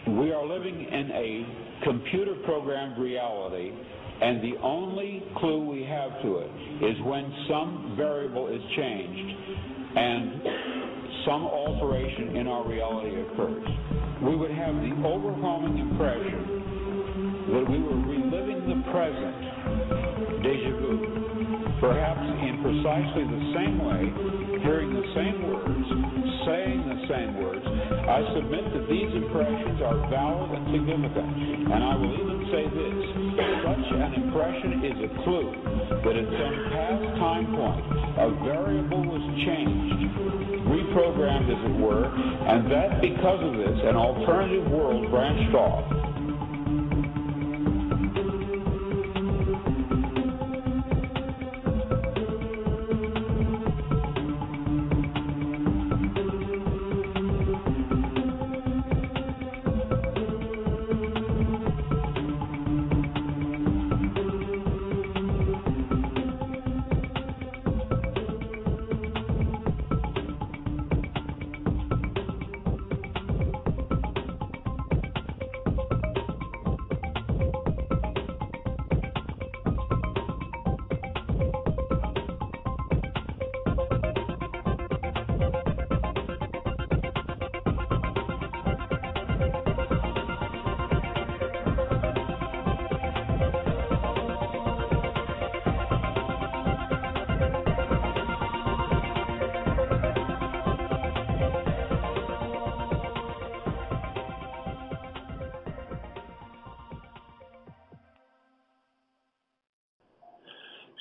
We are living in a computer-programmed reality, and the only clue we have to it is when some variable is changed and some alteration in our reality occurs. We would have the overwhelming impression that we were reliving the present, déjà vu, perhaps in precisely the same way, hearing the same words, saying the same words. I submit that these impressions are valid and significant, and I will even say this: such an impression is a clue that at some past time point a variable was changed, reprogrammed as it were, and that because of this an alternative world branched off.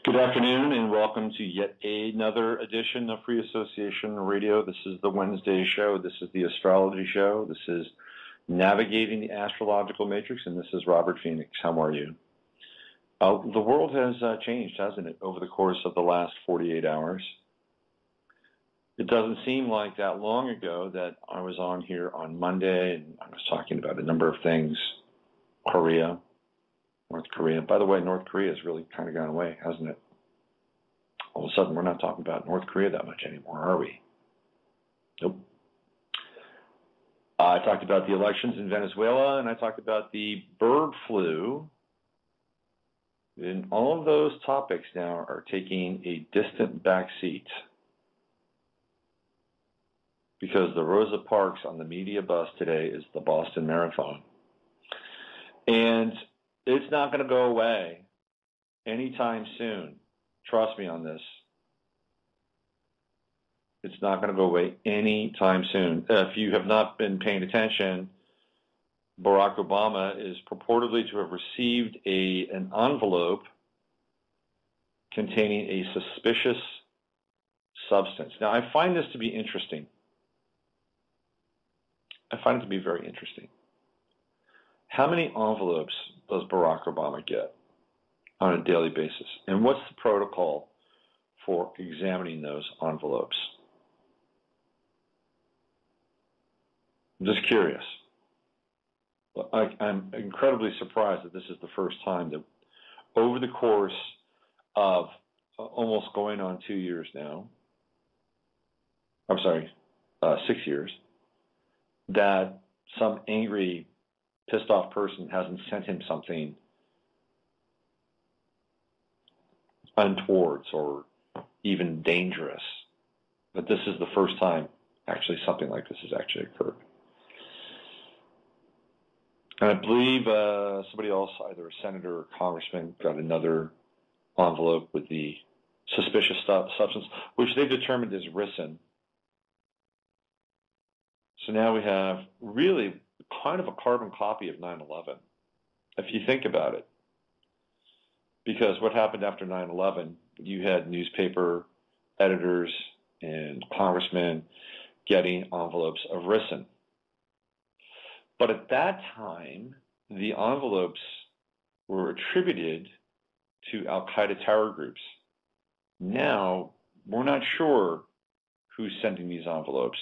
Good afternoon and welcome to yet another edition of Free Association Radio. This is the Wednesday show. This is the Astrology show. This is Navigating the Astrological Matrix, and this is Robert Phoenix. How are you? The world has changed, hasn't it, over the course of the last 48 hours? It doesn't seem like that long ago that I was on here on Monday and I was talking about a number of things. Korea, North Korea. By the way, North Korea has really kind of gone away, hasn't it? All of a sudden, we're not talking about North Korea that much anymore, are we? Nope. I talked about the elections in Venezuela, and I talked about the bird flu. And all of those topics now are taking a distant back seat because the Rosa Parks on the media bus today is the Boston Marathon. And it's not going to go away anytime soon. Trust me on this. It's not going to go away anytime soon. If you have not been paying attention, Barack Obama is purportedly to have received an envelope containing a suspicious substance. Now, I find this to be interesting. I find it to be very interesting. How many envelopes does Barack Obama get on a daily basis? And what's the protocol for examining those envelopes? I'm just curious. I'm incredibly surprised that this is the first time that over the course of almost going on 2 years now, 6 years, that some angry, pissed off person hasn't sent him something untoward or even dangerous. But this is the first time actually something like this has actually occurred. And I believe somebody else, either a senator or congressman, got another envelope with the suspicious substance, which they determined is ricin. So now we have really kind of a carbon copy of 9/11, if you think about it. Because what happened after 9/11, you had newspaper editors and congressmen getting envelopes of ricin. But at that time, the envelopes were attributed to Al-Qaeda terror groups. Now, we're not sure who's sending these envelopes,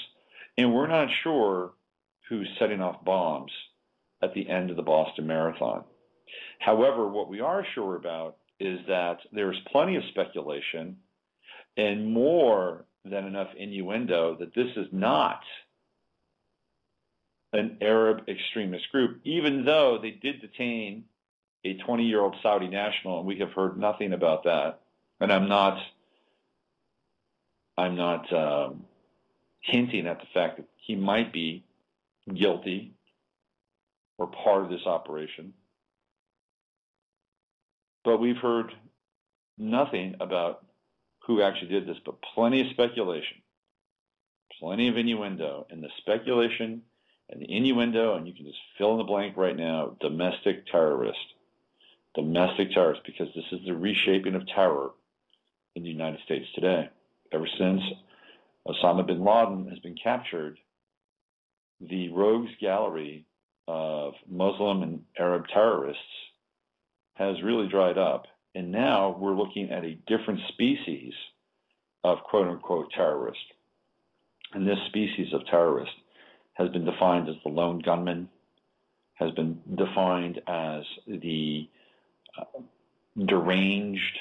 and we're not sure who's setting off bombs at the end of the Boston Marathon. However, what we are sure about is that there's plenty of speculation and more than enough innuendo that this is not an Arab extremist group, even though they did detain a 20-year-old Saudi national, and we have heard nothing about that. And I'm not hinting at the fact that he might be guilty or part of this operation. But we've heard nothing about who actually did this, but plenty of speculation, plenty of innuendo, and the speculation and the innuendo, and you can just fill in the blank right now, domestic terrorist, because this is the reshaping of terror in the United States today. Ever since Osama bin Laden has been captured, the rogues gallery of Muslim and Arab terrorists has really dried up. And now we're looking at a different species of quote-unquote terrorist. And this species of terrorist has been defined as the lone gunman, has been defined as the deranged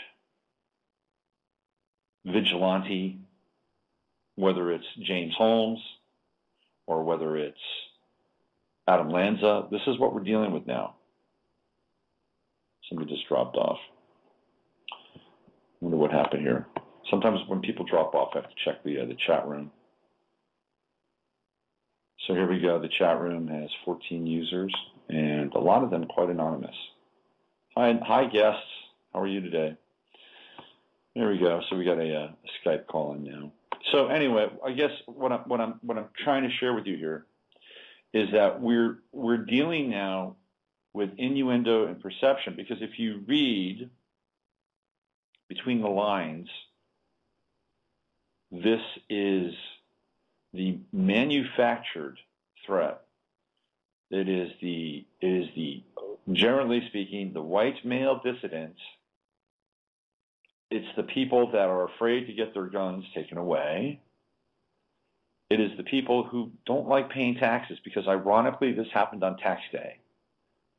vigilante, whether it's James Holmes or whether it's Adam Lanza. This is what we're dealing with now. Somebody just dropped off. I wonder what happened here. Sometimes when people drop off, I have to check the chat room. So here we go. The chat room has 14 users, and a lot of them quite anonymous. Hi guests. How are you today? There we go. So we got a Skype call in now. So anyway, I guess what I'm trying to share with you here is that we're dealing now with innuendo and perception, because if you read between the lines, this is the manufactured threat. It is the generally speaking, the white male dissidents. It's the people that are afraid to get their guns taken away. It is the people who don't like paying taxes, because ironically this happened on tax day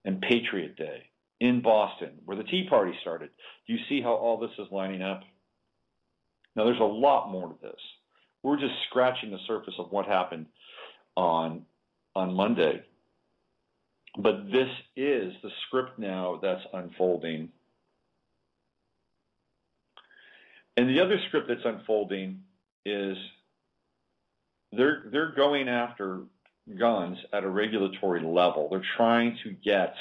and Patriot Day in Boston, where the Tea Party started. Do you see how all this is lining up? Now there's a lot more to this. We're just scratching the surface of what happened on Monday. But this is the script now that's unfolding. And the other script that's unfolding is they're going after guns at a regulatory level. They're trying to get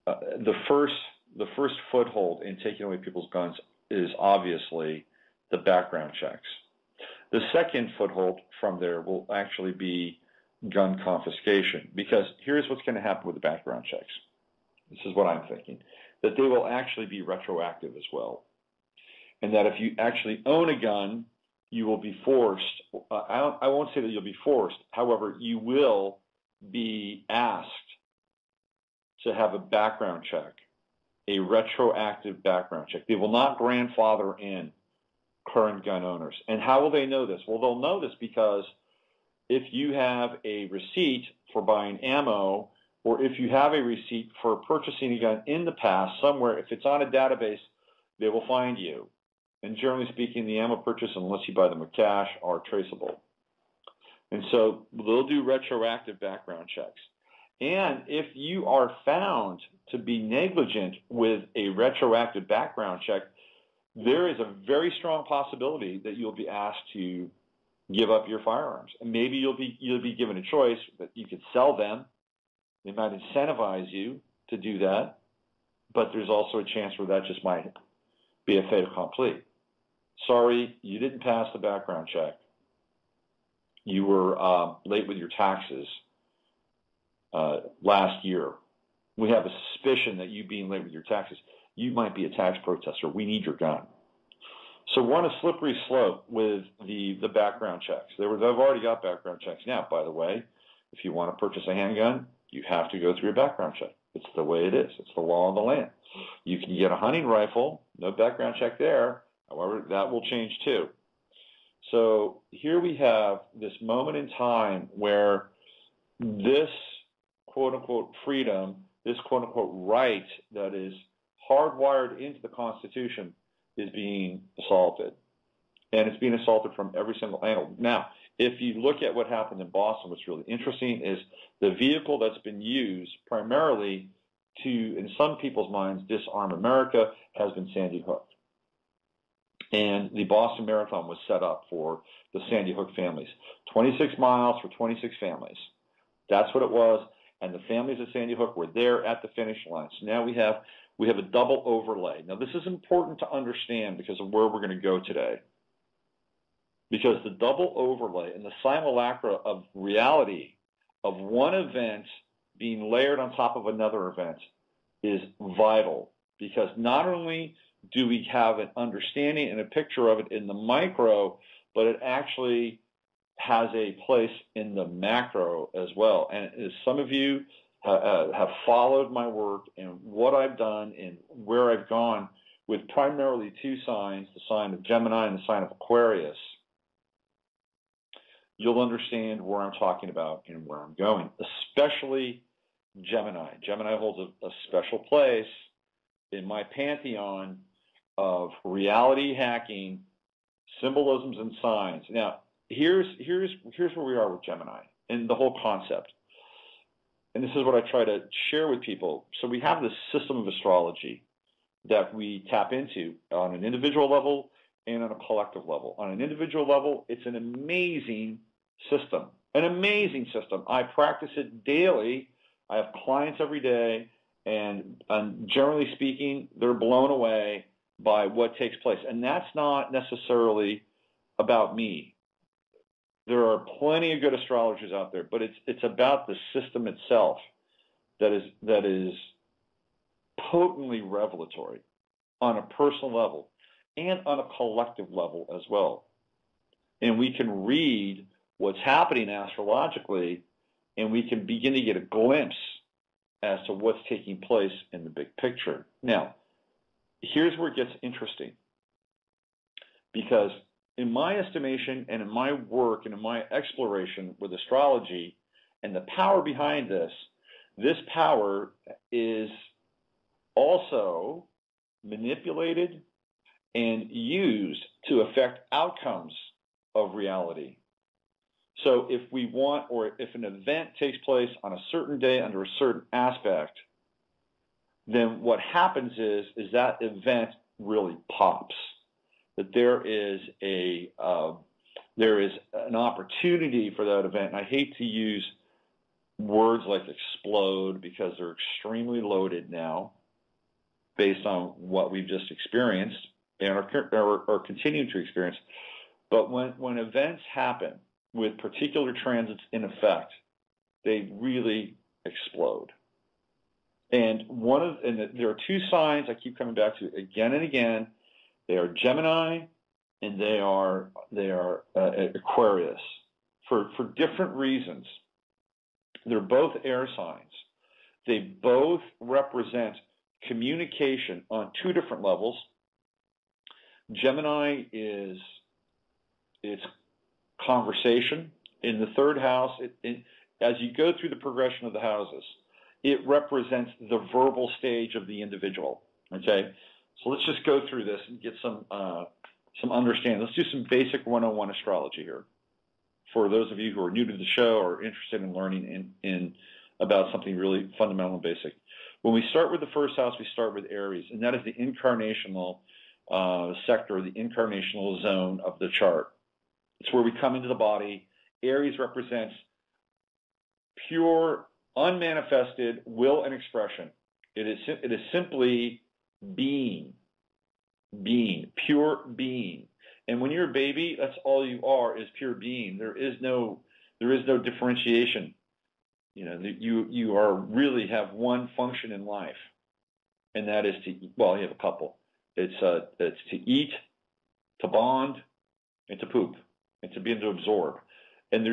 the first foothold in taking away people's guns is obviously the background checks. The second foothold from there will actually be gun confiscation, because here's what's going to happen with the background checks. This is what I'm thinking, that they will actually be retroactive as well. And that if you actually own a gun, you will be forced, I won't say that you'll be forced, however, you will be asked to have a background check, a retroactive background check. They will not grandfather in current gun owners. And how will they know this? Well, they'll know this because if you have a receipt for buying ammo, or if you have a receipt for purchasing a gun in the past somewhere, if it's on a database, they will find you. And generally speaking, the ammo purchase, unless you buy them with cash, are traceable. And so they'll do retroactive background checks. And if you are found to be negligent with a retroactive background check, there is a very strong possibility that you'll be asked to give up your firearms. And maybe you'll be given a choice that you could sell them. They might incentivize you to do that, but there's also a chance where that just might be a fait accompli. Sorry, you didn't pass the background check. You were late with your taxes last year. We have a suspicion that you being late with your taxes, you might be a tax protester. We need your gun. So we're on a slippery slope with the background checks. They've already got background checks now, by the way. If you want to purchase a handgun, you have to go through a background check. It's the way it is. It's the law of the land. You can get a hunting rifle, no background check there. However, that will change too. So here we have this moment in time where this quote-unquote freedom, this quote-unquote right that is hardwired into the Constitution is being assaulted. And it's being assaulted from every single angle. Now, if you look at what happened in Boston, what's really interesting is the vehicle that's been used primarily to, in some people's minds, disarm America has been Sandy Hook. And the Boston Marathon was set up for the Sandy Hook families. 26 miles for 26 families. That's what it was. And the families of Sandy Hook were there at the finish line. So now we have a double overlay. Now this is important to understand because of where we're going to go today. Because the double overlay and the simulacra of reality of one event being layered on top of another event is vital. Because not only do we have an understanding and a picture of it in the micro, but it actually has a place in the macro as well. And as some of you have followed my work and what I've done and where I've gone with primarily two signs, the sign of Gemini and the sign of Aquarius, you'll understand where I'm talking about and where I'm going, especially Gemini. Gemini holds a special place in my pantheon of reality hacking, symbolisms, and signs. Now, here's where we are with Gemini and the whole concept. And this is what I try to share with people. So we have this system of astrology that we tap into on an individual level and on a collective level. On an individual level, it's an amazing system, I practice it daily. I have clients every day, and generally speaking, they're blown away by what takes place. And that's not necessarily about me. There are plenty of good astrologers out there, but it's about the system itself that is potently revelatory on a personal level and on a collective level as well. And we can read what's happening astrologically, and we can begin to get a glimpse as to what's taking place in the big picture. Now, here's where it gets interesting, because in my estimation and in my work and in my exploration with astrology and the power behind this power is also manipulated and used to affect outcomes of reality. So if we want, or if an event takes place on a certain day under a certain aspect, then what happens is that event really pops. That there is an opportunity for that event. And I hate to use words like explode because they're extremely loaded now based on what we've just experienced and are continuing to experience. But when events happen with particular transits in effect, they really explode. And there are two signs I keep coming back to again and again. They are Gemini and they are Aquarius for different reasons. They're both air signs. They both represent communication on two different levels. Gemini it's conversation. In the third house, as you go through the progression of the houses, it represents the verbal stage of the individual. Okay, so let's just go through this and get some understanding. Let's do some basic 101 astrology here for those of you who are new to the show or interested in learning in about something really fundamental and basic. When we start with the first house, we start with Aries, and that is the incarnational sector, the incarnational zone of the chart. It's where we come into the body. Aries represents pure, unmanifested will and expression. It is simply being, pure being. And when you're a baby, that's all you are, is pure being. There is no differentiation. You know, you are really have one function in life, and that is you have a couple. It's to eat, to bond, and to poop, and to begin to absorb. And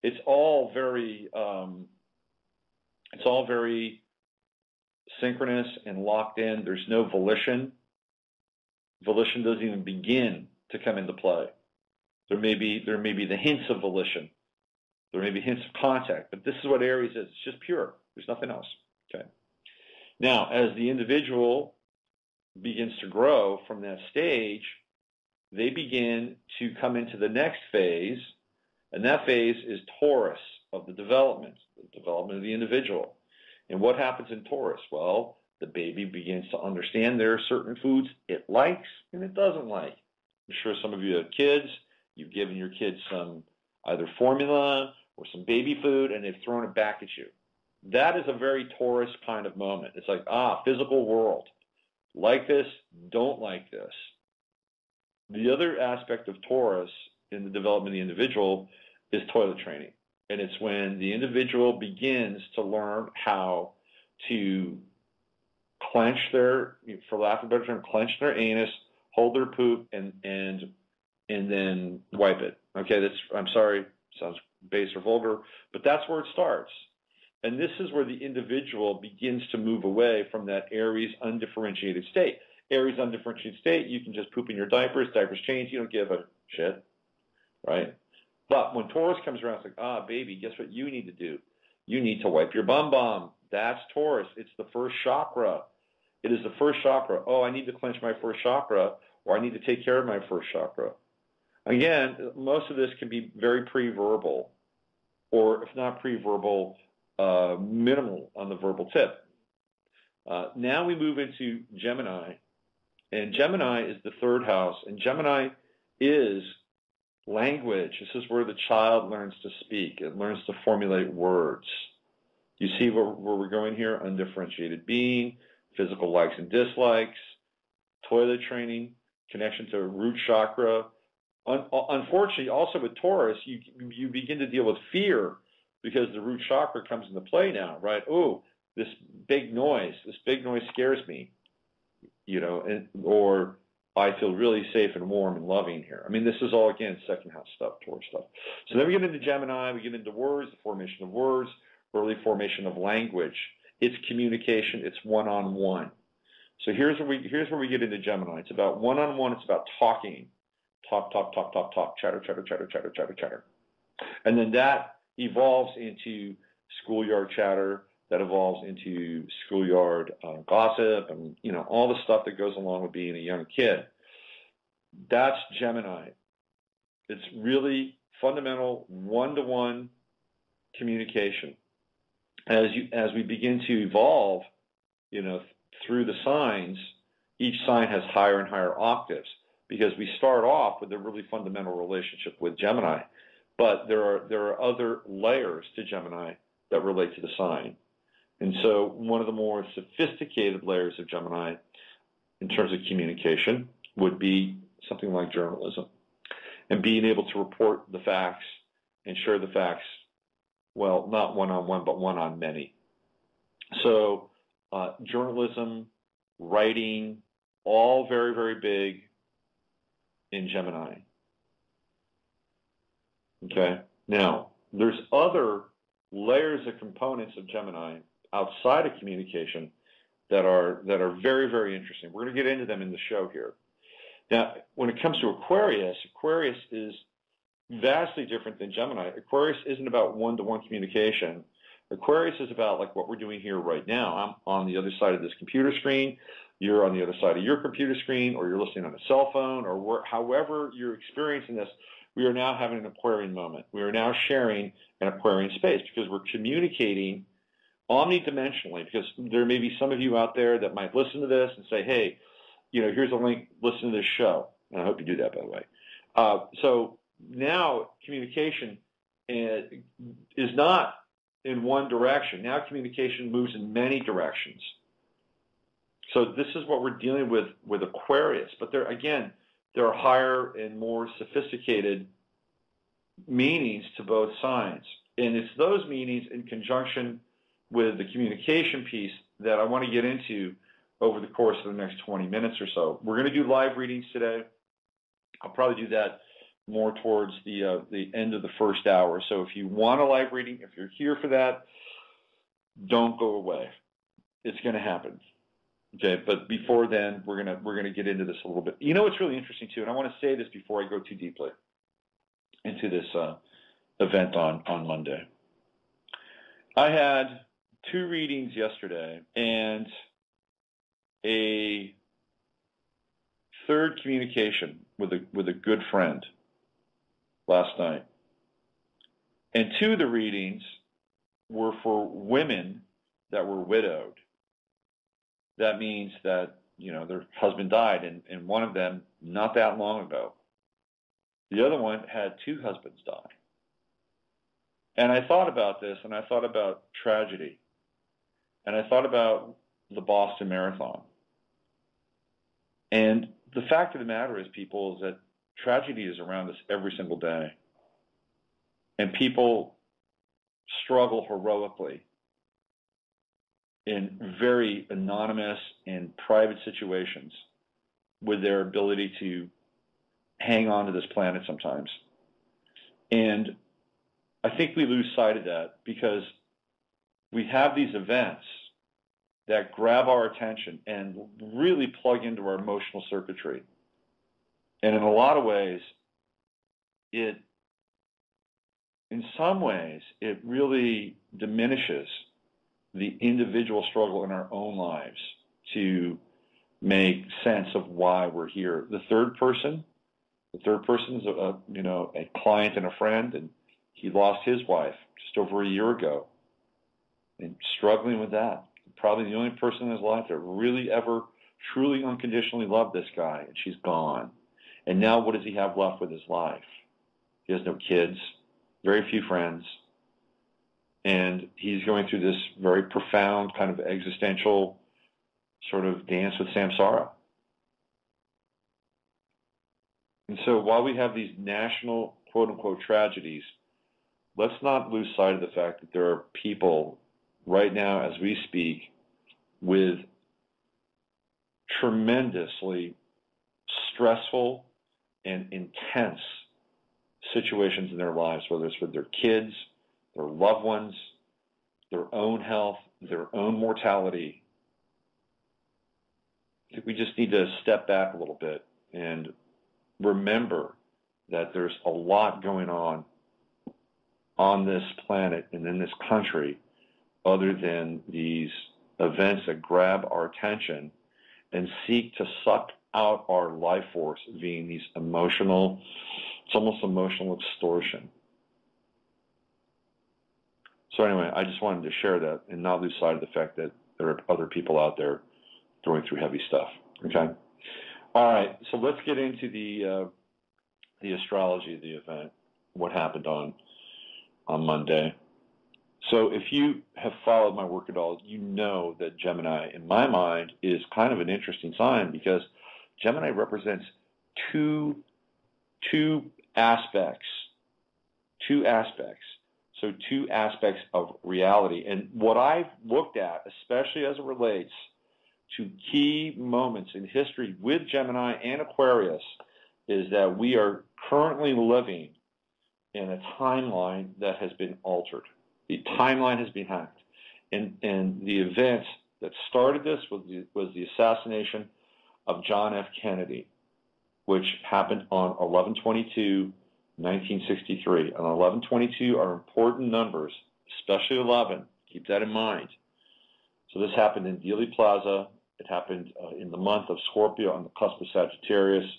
it's all very synchronous and locked in. There's no volition. Volition doesn't even begin to come into play. There may be the hints of volition. There may be hints of contact, but this is what Aries is. It's just pure. There's nothing else. Okay. Now, as the individual begins to grow from that stage, they begin to come into the next phase, And that phase is Taurus of the development of the individual. And what happens in Taurus? Well, the baby begins to understand there are certain foods it likes and it doesn't like. I'm sure some of you have kids. You've given your kids some either formula or some baby food, and they've thrown it back at you. That is a very Taurus kind of moment. It's like, physical world. Like this, don't like this. The other aspect of Taurus in the development of the individual is toilet training. And it's when the individual begins to learn how to clench their, for lack of a better term, clench their anus, hold their poop, and then wipe it. Okay, I'm sorry, sounds base or vulgar, but that's where it starts. And this is where the individual begins to move away from that Aries undifferentiated state. Aries undifferentiated state, you can just poop in your diapers change, you don't give a shit, right? But when Taurus comes around, it's like, baby, guess what you need to do? You need to wipe your bum. That's Taurus. It's the first chakra. It is the first chakra. Oh, I need to clench my first chakra, or I need to take care of my first chakra. Again, most of this can be very pre-verbal, or if not pre-verbal, minimal on the verbal tip. Now we move into Gemini, and Gemini is the third house, and Gemini is language. This is where the child learns to speak. It learns to formulate words. You see where we're going here? Undifferentiated being, physical likes and dislikes, toilet training, connection to root chakra. Unfortunately, also with Taurus, you begin to deal with fear because the root chakra comes into play now, right? Oh, this big noise scares me, or I feel really safe and warm and loving here. I mean, this is all, again, second house stuff, Taurus stuff. So then we get into Gemini, we get into words, the formation of words, early formation of language. It's communication, it's one-on-one. So here's where we get into Gemini. It's about one-on-one, it's about talking. Talk, chatter. And then that evolves into schoolyard chatter, that evolves into schoolyard gossip, and all the stuff that goes along with being a young kid. That's Gemini. It's really fundamental one-to-one communication. As we begin to evolve, through the signs, each sign has higher and higher octaves, because we start off with a really fundamental relationship with Gemini, but there are other layers to Gemini that relate to the sign. And so one of the more sophisticated layers of Gemini in terms of communication would be something like journalism, and being able to report the facts and share the facts, well, not one-on-one, but one-on-many. So journalism, writing, all very, very big in Gemini. Okay. Now, there's other layers of components of Gemini outside of communication that are very, very interesting. We're going to get into them in the show here. Now, when it comes to Aquarius is vastly different than Gemini. Aquarius isn't about one-to-one communication. Aquarius is about like what we're doing here right now. I'm on the other side of this computer screen. You're on the other side of your computer screen, or you're listening on a cell phone, or however you're experiencing this. We are now having an Aquarian moment. We are now sharing an Aquarian space because we're communicating omnidimensionally, because there may be some of you out there that might listen to this and say, hey, here's a link, listen to this show. And I hope you do that, by the way. So now communication is not in one direction. Now communication moves in many directions. So this is what we're dealing with Aquarius. But there are higher and more sophisticated meanings to both signs. And it's those meanings in conjunction with the communication piece that I want to get into over the course of the next 20 minutes or so. We're going to do live readings today. I'll probably do that more towards the end of the first hour. So if you want a live reading, if you're here for that, don't go away. It's going to happen. Okay, but before then, we're gonna get into this a little bit. What's really interesting too, and I want to say this before I go too deeply into this event on Monday. I had 2 readings yesterday and a third communication with a good friend last night. And two of the readings were for women that were widowed. That means that, their husband died, and one of them not that long ago. The other one had two husbands die. And I thought about this, and I thought about tragedy, and I thought about the Boston Marathon. And the fact of the matter is, people, is that tragedy is around us every single day. And people struggle heroically in very anonymous and private situations with their ability to hang on to this planet sometimes. And I think we lose sight of that because we have these events that grab our attention and really plug into our emotional circuitry. And in a lot of ways, in some ways, it really diminishes the individual struggle in our own lives to make sense of why we're here. The third person is a client and a friend, and he lost his wife just over a year ago and struggling with that. Probably the only person in his life that really ever truly unconditionally loved this guy, and she's gone. And now what does he have left with his life? He has no kids, very few friends, and he's going through this very profound kind of existential sort of dance with samsara. And so while we have these national quote-unquote tragedies, let's not lose sight of the fact that there are people right now as we speak with tremendously stressful and intense situations in their lives, whether it's with their kids, their loved ones, their own health, their own mortality. I think we just need to step back a little bit and remember that there's a lot going on this planet and in this country other than these events that grab our attention and seek to suck out our life force via these it's almost emotional extortion. So anyway, I just wanted to share that and not lose sight of the fact that there are other people out there going through heavy stuff. Okay? All right, so let's get into the astrology of the event, what happened on Monday. So if you have followed my work at all, you know that Gemini, in my mind, is kind of an interesting sign because Gemini represents two aspects. So two aspects of reality. And what I've looked at, especially as it relates to key moments in history with Gemini and Aquarius, is that we are currently living in a timeline that has been altered. The timeline has been hacked. And the events that started this was the assassination of John F. Kennedy, which happened on 11/22/1963. And 11/22 are important numbers, especially 11. Keep that in mind. So this happened in Dealey Plaza. It happened in the month of Scorpio on the cusp of Sagittarius.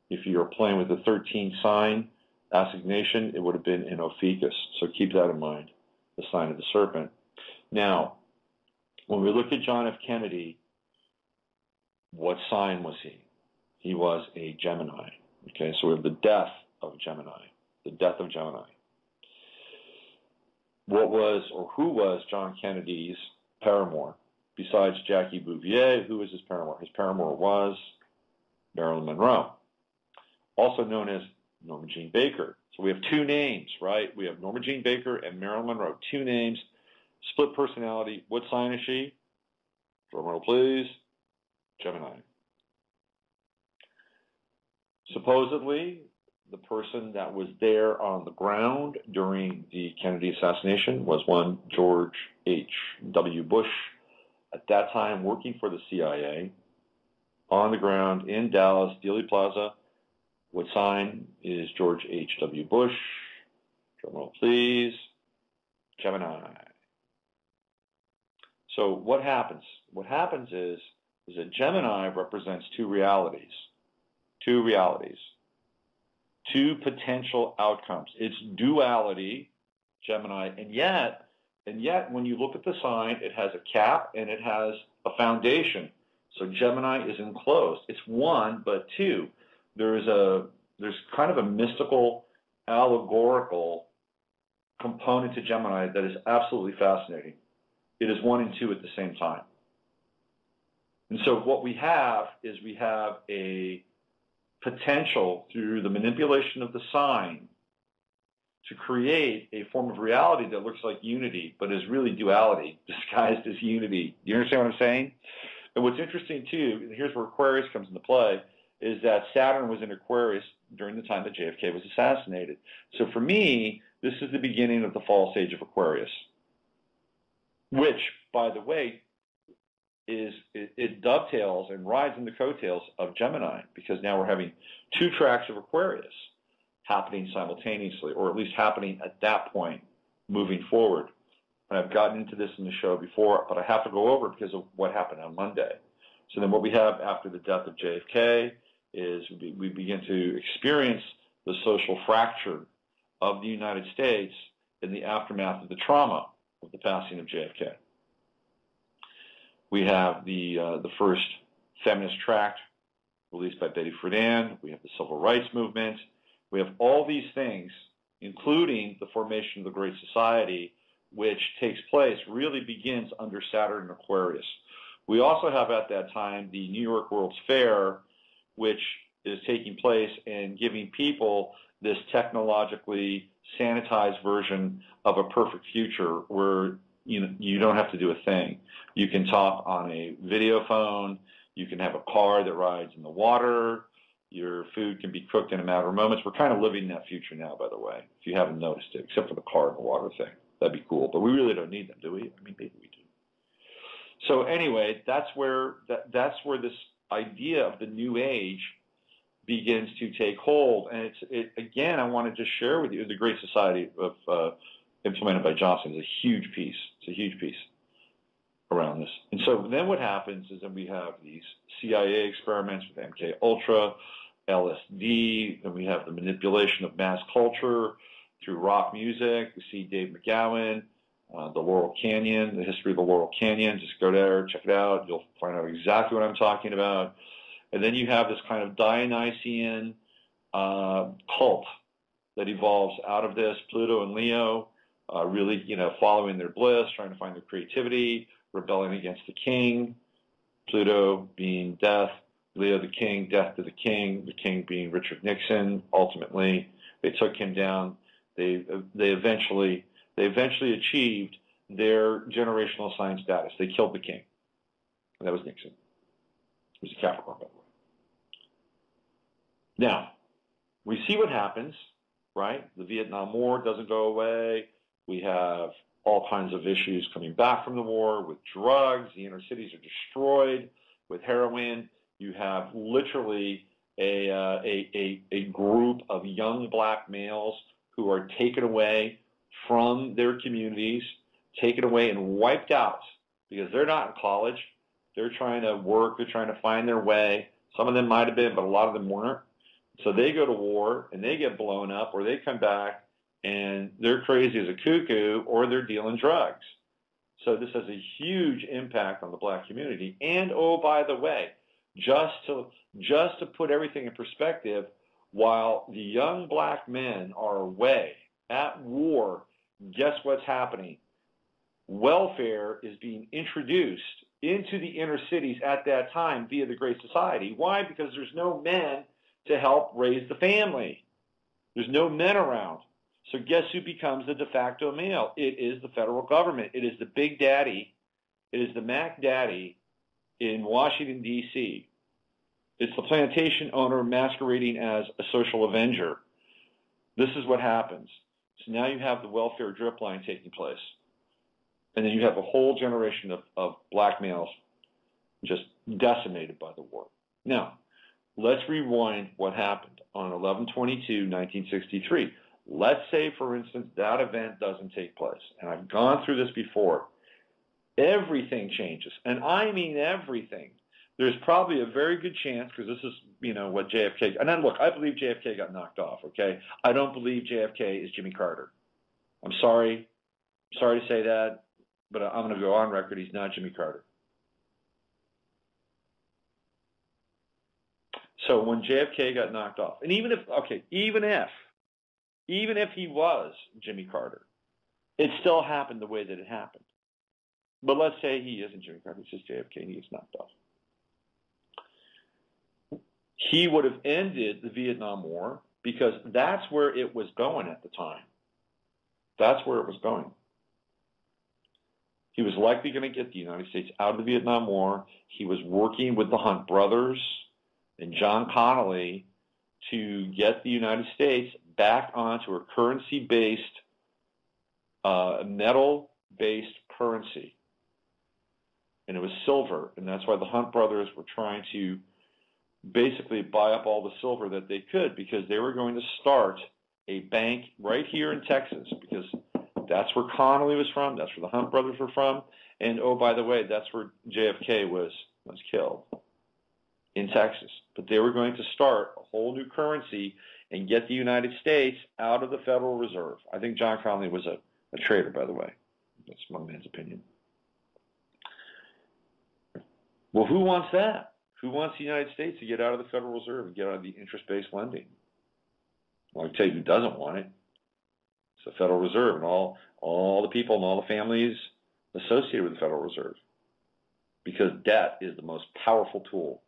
If you're playing with the 13 sign assignation, it would have been in Ophiuchus. So keep that in mind, the sign of the serpent. Now, when we look at John F. Kennedy, what sign was he? He was a Gemini. Okay, so we have the death of Gemini. The death of Gemini. What was or who was John Kennedy's paramour? Besides Jackie Bouvier, who was his paramour? His paramour was Marilyn Monroe, also known as Norma Jean Baker. So we have two names, right? We have Norma Jean Baker and Marilyn Monroe. Two names, split personality. What sign is she? Drum roll, please. Gemini. Supposedly, the person that was there on the ground during the Kennedy assassination was one George H.W. Bush, at that time working for the CIA, on the ground in Dallas, Dealey Plaza. What sign is George H.W. Bush? Drum roll, please. Gemini. So what happens? What happens is that Gemini represents two realities. Two realities. Two potential outcomes. It's duality Gemini, and yet, when you look at the sign, it has a cap and it has a foundation. So Gemini is enclosed. It's one, but two. There's kind of a mystical, allegorical component to Gemini that is absolutely fascinating. It is 1 and 2 at the same time. And so what we have is we have a potential through the manipulation of the sign to create a form of reality that looks like unity, but is really duality disguised as unity. You understand what I'm saying? And what's interesting too, and here's where Aquarius comes into play, is that Saturn was in Aquarius during the time that JFK was assassinated. So for me, this is the beginning of the fall stage of Aquarius, which, by the way, it dovetails and rides in the coattails of Gemini, because now we're having 2 tracks of Aquarius happening simultaneously, or at least happening at that point moving forward. And I've gotten into this in the show before, but I have to go over it because of what happened on Monday. So then what we have after the death of JFK is we begin to experience the social fracture of the United States in the aftermath of the trauma of the passing of JFK. We have the first feminist tract released by Betty Friedan. We have the civil rights movement. We have all these things, including the formation of the Great Society, which takes place, really begins under Saturn and Aquarius. We also have at that time the New York World's Fair, which is taking place and giving people this technologically sanitized version of a perfect future where you don't have to do a thing. You can talk on a video phone. You can have a car that rides in the water. Your food can be cooked in a matter of moments. We're kind of living that future now, by the way, if you haven't noticed it, except for the car and the water thing. That'd be cool. But we really don't need them, do we? I mean, maybe we do. So anyway, that's where this idea of the new age begins to take hold. And again, I want to just share with you, the Great Society implemented by Johnson is a huge piece. It's a huge piece around this. And so then what happens is that we have these CIA experiments with MK Ultra, LSD, and we have the manipulation of mass culture through rock music. We see Dave McGowan, the Laurel Canyon, the history of the Laurel Canyon. Just go there, check it out. You'll find out exactly what I'm talking about. And then you have this kind of Dionysian cult that evolves out of this. Pluto and Leo really, following their bliss, trying to find their creativity, rebelling against the king. Pluto being death, Leo the king, death to the king being Richard Nixon. Ultimately, they took him down. They eventually achieved their generational assigned status. They killed the king. And that was Nixon. He was a Capricorn, by the way. Now, we see what happens, right? The Vietnam War doesn't go away. We have all kinds of issues coming back from the war with drugs. The inner cities are destroyed with heroin. You have literally a group of young black males who are taken away from their communities, taken away and wiped out because they're not in college. They're trying to work. They're trying to find their way. Some of them might have been, but a lot of them weren't. So they go to war and they get blown up, or they come back and they're crazy as a cuckoo, or they're dealing drugs. So this has a huge impact on the black community. And, oh, by the way, just to put everything in perspective, while the young black men are away at war, guess what's happening? Welfare is being introduced into the inner cities at that time via the Great Society. Why? Because there's no men to help raise the family. There's no men around. So guess who becomes the de facto male? It is the federal government. It is the big daddy. It is the Mac Daddy in Washington, D.C. It's the plantation owner masquerading as a social avenger. This is what happens. So now you have the welfare drip line taking place. And then you have a whole generation of black males just decimated by the war. Now, let's rewind what happened on 11/22/1963. Let's say, for instance, that event doesn't take place. And I've gone through this before. Everything changes. And I mean everything. There's probably a very good chance, because this is, what JFK, and then look, I believe JFK got knocked off, okay? I don't believe JFK is Jimmy Carter. I'm sorry to say that, but I'm going to go on record. He's not Jimmy Carter. So when JFK got knocked off, and even if he was Jimmy Carter, it still happened the way that it happened. But let's say he isn't Jimmy Carter, it's just JFK and he gets knocked off. He would have ended the Vietnam War because that's where it was going at the time. That's where it was going. He was likely going to get the United States out of the Vietnam War. He was working with the Hunt brothers and John Connally to get the United States back onto a currency-based, metal-based currency. And it was silver, and that's why the Hunt brothers were trying to basically buy up all the silver that they could, because they were going to start a bank right here in Texas, because that's where Connally was from, that's where the Hunt brothers were from, and oh, by the way, that's where JFK was killed, in Texas. But they were going to start a whole new currency and get the United States out of the Federal Reserve. I think John Connally was a traitor, by the way. That's my man's opinion. Well, who wants that? Who wants the United States to get out of the Federal Reserve and get out of the interest-based lending? Well, I can tell you who doesn't want it. It's the Federal Reserve and all the people and all the families associated with the Federal Reserve. Because debt is the most powerful tool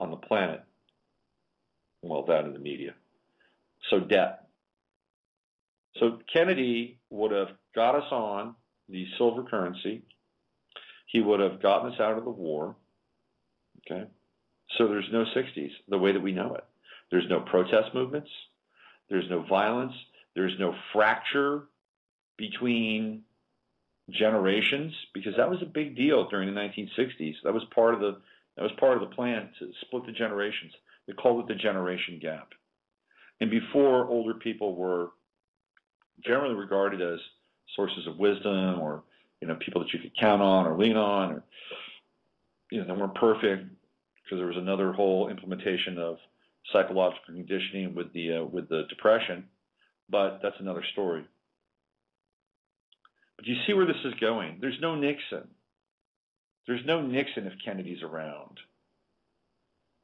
on the planet. Well, that in the media. So debt. So Kennedy would have got us on the silver currency. He would have gotten us out of the war. Okay? So there's no 60s the way that we know it. There's no protest movements. There's no violence. There's no fracture between generations, because that was a big deal during the 1960s. That was part of the plan to split the generations. They called it the generation gap. And before, older people were generally regarded as sources of wisdom, or people that you could count on or lean on, or they weren't perfect, because there was another whole implementation of psychological conditioning with the Depression, but that's another story. But you see where this is going. There's no Nixon. There's no Nixon if Kennedy's around.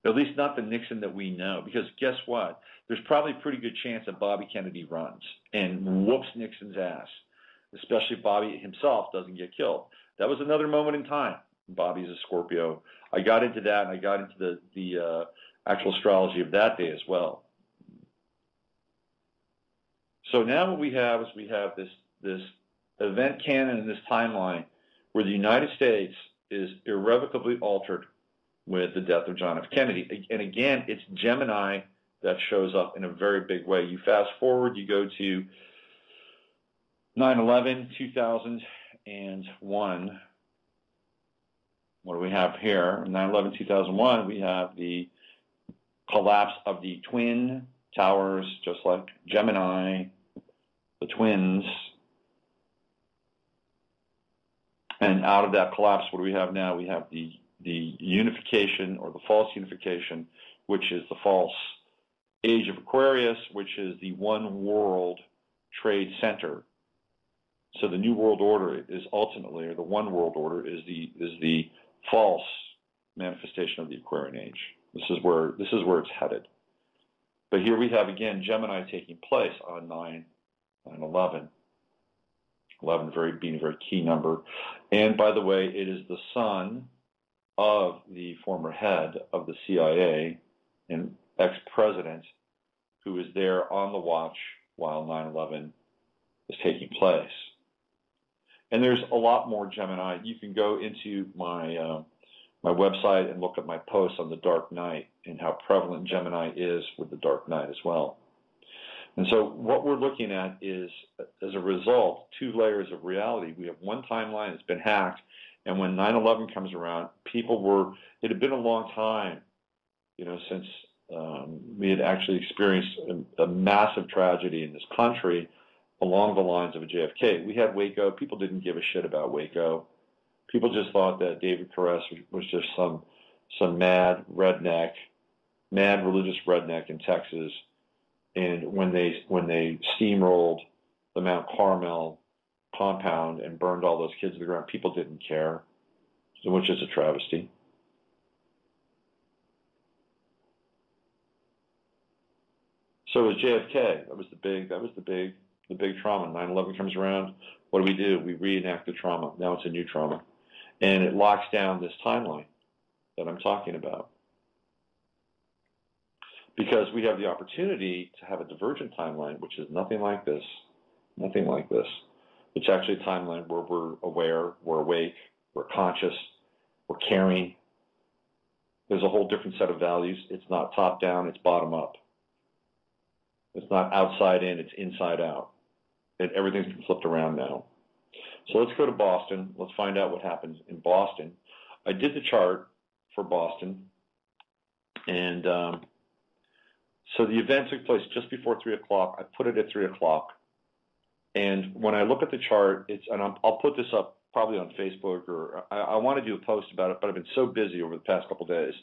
At least not the Nixon that we know, because guess what? There's probably a pretty good chance that Bobby Kennedy runs and whoops Nixon's ass, especially if Bobby himself doesn't get killed. That was another moment in time. Bobby's a Scorpio. I got into that, and I got into the actual astrology of that day as well. So now what we have is this event canon and this timeline where the United States is irrevocably altered with the death of John F. Kennedy. And again, it's Gemini that shows up in a very big way. You fast forward, you go to 9/11, 2001. What do we have here? 9/11, 2001, we have the collapse of the Twin Towers, just like Gemini, the twins. And out of that collapse, what do we have now? We have the unification, or the false unification, which is the false age of Aquarius, which is the one world trade center. So the New World Order is ultimately, or the one world order is the false manifestation of the Aquarian age. This is where it's headed. But here we have again Gemini taking place on 9/11. 11 being a very key number. And by the way, it is the son of the former head of the CIA and ex-president who was there on the watch while 9/11 was taking place. And there's a lot more Gemini. You can go into my website and look at my posts on the Dark Night and how prevalent Gemini is with the Dark Night as well. And so what we're looking at is, as a result, two layers of reality. We have one timeline that's been hacked, and when 9/11 comes around, it had been a long time, since we had actually experienced a massive tragedy in this country along the lines of a JFK. We had Waco. People didn't give a shit about Waco. People just thought that David Koresh was just some mad religious redneck in Texas. And when they steamrolled the Mount Carmel compound and burned all those kids to the ground. People didn't care, which is a travesty. So it was JFK. That was the big trauma. 9/11 comes around. What do? We reenact the trauma. Now it's a new trauma. And it locks down this timeline that I'm talking about. Because we have the opportunity to have a divergent timeline, which is nothing like this. Nothing like this. It's actually a timeline where we're aware, we're awake, we're conscious, we're caring. There's a whole different set of values. It's not top down, it's bottom up. It's not outside in, it's inside out. And everything's been flipped around now. So let's go to Boston. Let's find out what happens in Boston. I did the chart for Boston. And so the event took place just before 3 o'clock. I put it at 3 o'clock. And when I look at the chart, and I'll put this up probably on Facebook, or I want to do a post about it, but I've been so busy over the past couple of days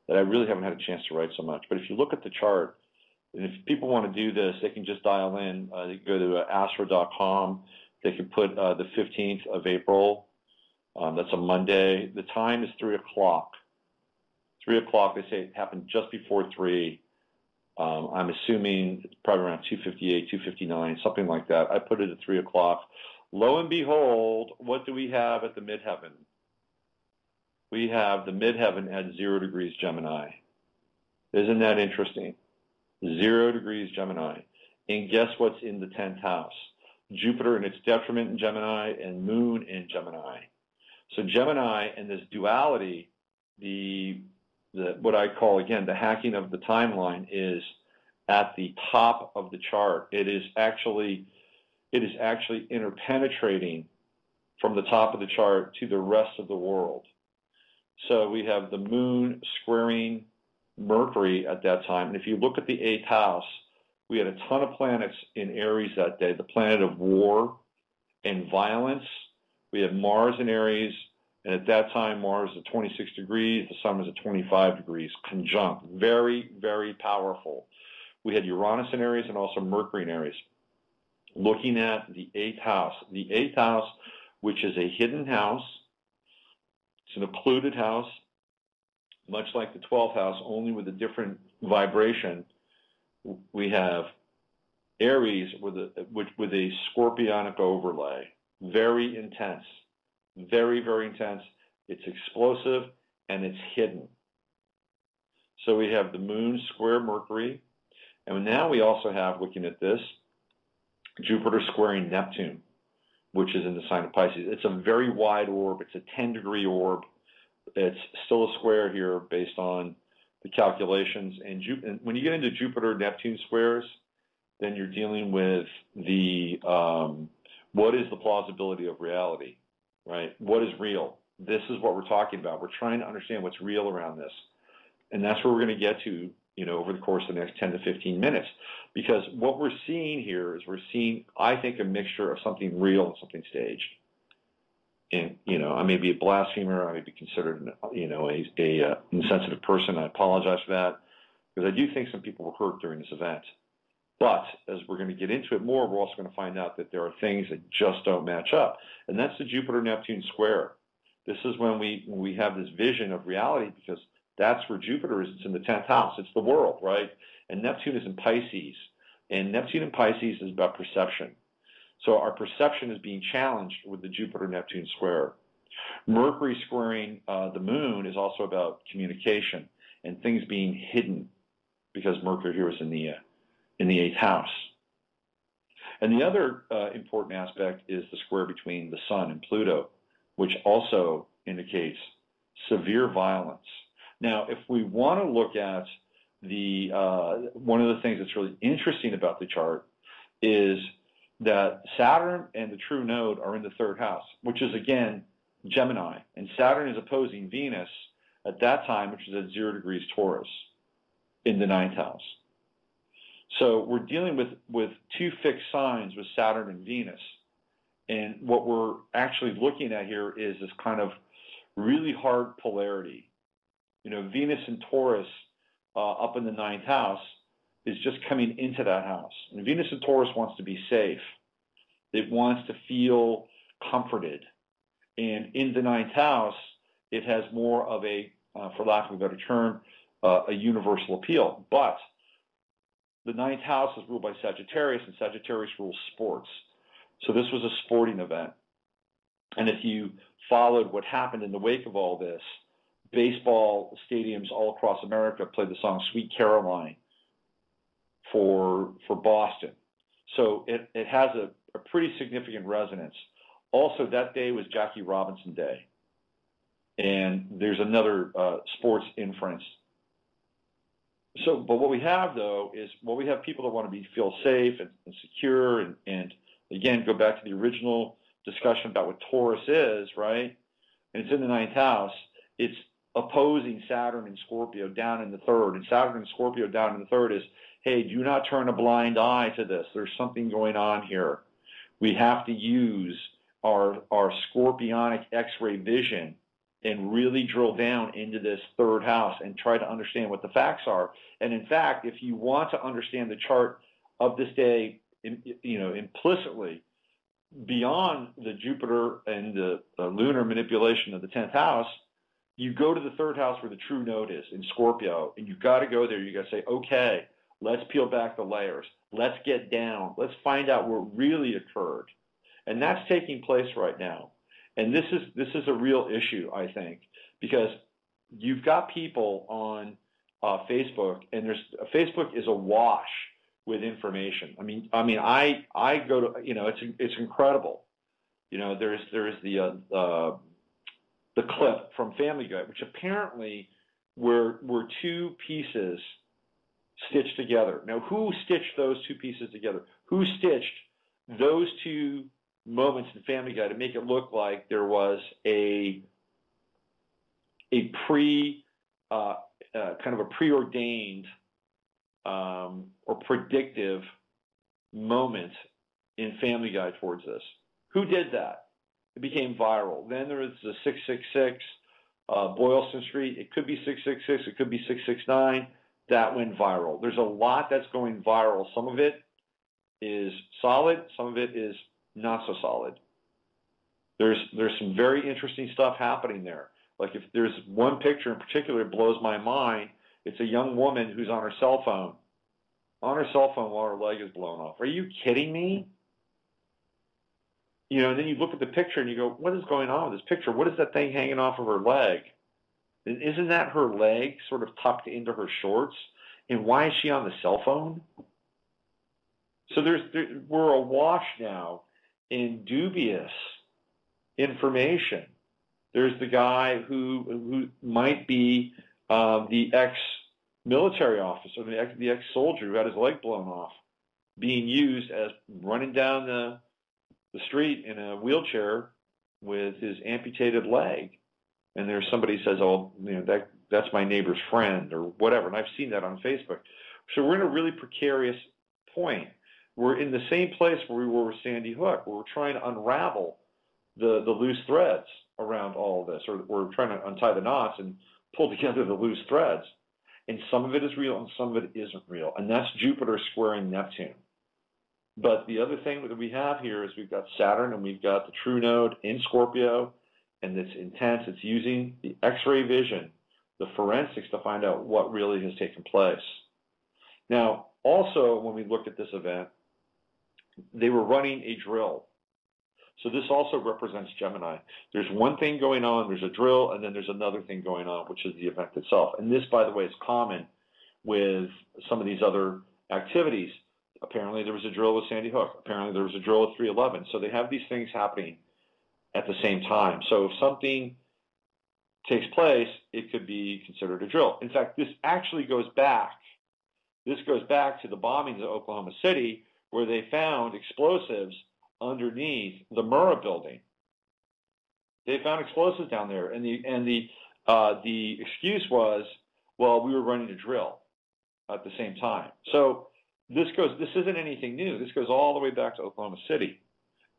that I really haven't had a chance to write so much. But if you look at the chart, and if people want to do this, they can just dial in. They can go to astro.com. They can put the 15th of April. That's a Monday. The time is 3 o'clock. 3 o'clock, they say it happened just before 3. I'm assuming it's probably around 2:58, 2:59, something like that. I put it at 3 o'clock. Lo and behold, what do we have at the midheaven? We have the midheaven at 0 degrees Gemini. Isn't that interesting? 0 degrees Gemini. And guess what's in the 10th house? Jupiter in its detriment in Gemini and Moon in Gemini. So Gemini and this duality, what I call, again, the hacking of the timeline, is at the top of the chart. It is actually interpenetrating from the top of the chart to the rest of the world. So we have the Moon squaring Mercury at that time. And if you look at the 8th house, we had a ton of planets in Aries that day, the planet of war and violence. We had Mars in Aries, and at that time, Mars is at 26 degrees, the Sun was at 25 degrees, conjunct. Very, very powerful. We had Uranus in Aries and also Mercury in Aries. Looking at the 8th house. The 8th house, which is a hidden house, it's an occluded house, much like the 12th house, only with a different vibration. We have Aries with a scorpionic overlay. Very intense. Very, very intense. It's explosive, and it's hidden. So we have the Moon square Mercury. And now we also have, looking at this, Jupiter squaring Neptune, which is in the sign of Pisces. It's a very wide orb. It's a 10-degree orb. It's still a square here based on the calculations. And when you get into Jupiter-Neptune squares, then you're dealing with the what is the plausibility of reality, right? What is real? This is what we're talking about. We're trying to understand what's real around this. And that's where we're going to get to, over the course of the next 10 to 15 minutes. Because what we're seeing here is we're seeing, I think, a mixture of something real and something staged. And, I may be a blasphemer. I may be considered, a insensitive person. I apologize for that, because I do think some people were hurt during this event. But as we're going to get into it more, we're also going to find out that there are things that just don't match up. And that's the Jupiter-Neptune square. This is when we have this vision of reality, because that's where Jupiter is. It's in the 10th house. It's the world, right? And Neptune is in Pisces. And Neptune in Pisces is about perception. So our perception is being challenged with the Jupiter-Neptune square. Mercury squaring the Moon is also about communication and things being hidden, because Mercury here is in the 8th house. And the other important aspect is the square between the Sun and Pluto, which also indicates severe violence. Now, if we want to look at one of the things that's really interesting about the chart is that Saturn and the true node are in the 3rd house, which is, again, Gemini. And Saturn is opposing Venus at that time, which is at 0 degrees Taurus in the 9th house. So we're dealing with two fixed signs with Saturn and Venus. And what we're actually looking at here is this kind of really hard polarity. Venus and Taurus up in the 9th house is just coming into that house. And Venus and Taurus wants to be safe. It wants to feel comforted. And in the ninth house, it has more of a, for lack of a better term, a universal appeal. But the ninth house is ruled by Sagittarius, and Sagittarius rules sports. So this was a sporting event. And if you followed what happened in the wake of all this, baseball stadiums all across America played the song Sweet Caroline for Boston. So it has a pretty significant resonance. Also, that day was Jackie Robinson Day. And there's another sports inference. So, but what we have, though, is we have people that want to feel safe and secure, and again, go back to the original discussion about what Taurus is, right? And it's in the ninth house. It's opposing Saturn and Scorpio down in the third. And Saturn and Scorpio down in the third is, hey, do not turn a blind eye to this. There's something going on here. We have to use our scorpionic X-ray vision and really drill down into this third house and try to understand what the facts are. And in fact, if you want to understand the chart of this day, implicitly, beyond the Jupiter and the lunar manipulation of the 10th house, you go to the third house where the true node is in Scorpio, and you've got to go there. You got to say, okay, let's peel back the layers. Let's get down. Let's find out what really occurred. And that's taking place right now. And this is a real issue, I think, because you've got people on Facebook, and Facebook is awash with information. I go to, it's incredible. There's the clip from Family Guy, which apparently were two pieces stitched together. Now, who stitched those two pieces together? Who stitched those two moments in Family Guy to make it look like there was a kind of a preordained or predictive moment in Family Guy towards this? Who did that? It became viral. Then there was the 666 Boylston Street. It could be 666. It could be 669. That went viral. There's a lot that's going viral. Some of it is solid. Some of it is not so solid. There's some very interesting stuff happening there. Like if there's one picture in particular that blows my mind, it's a young woman who's on her cell phone while her leg is blown off. Are you kidding me? And then you look at the picture and you go, what is going on with this picture? What is that thing hanging off of her leg? Isn't that her leg sort of tucked into her shorts? And why is she on the cell phone? So we're awash now in dubious information. There's the guy who might be the ex-military officer, the ex-soldier who had his leg blown off, being used as running down the street in a wheelchair with his amputated leg. And there's somebody who says, oh, that's my neighbor's friend or whatever. And I've seen that on Facebook. So we're in a really precarious point. We're in the same place where we were with Sandy Hook, where we're trying to unravel the loose threads around all of this, or we're trying to untie the knots and pull together the loose threads. And some of it is real and some of it isn't real. And that's Jupiter squaring Neptune. But the other thing that we have here is we've got Saturn and we've got the true node in Scorpio, and it's intense. It's using the X-ray vision, the forensics, to find out what really has taken place. Now, also, when we looked at this event, they were running a drill. So this also represents Gemini. There's one thing going on, there's a drill, and then there's another thing going on, which is the event itself. And this, by the way, is common with some of these other activities. Apparently there was a drill with Sandy Hook. Apparently there was a drill with 311. So they have these things happening at the same time. So if something takes place, it could be considered a drill. In fact, this actually goes back. This goes back to the bombings of Oklahoma City, where they found explosives underneath the Murrah building. They found explosives down there, and the excuse was, well, we were running a drill at the same time. So this isn't anything new. This goes all the way back to Oklahoma City,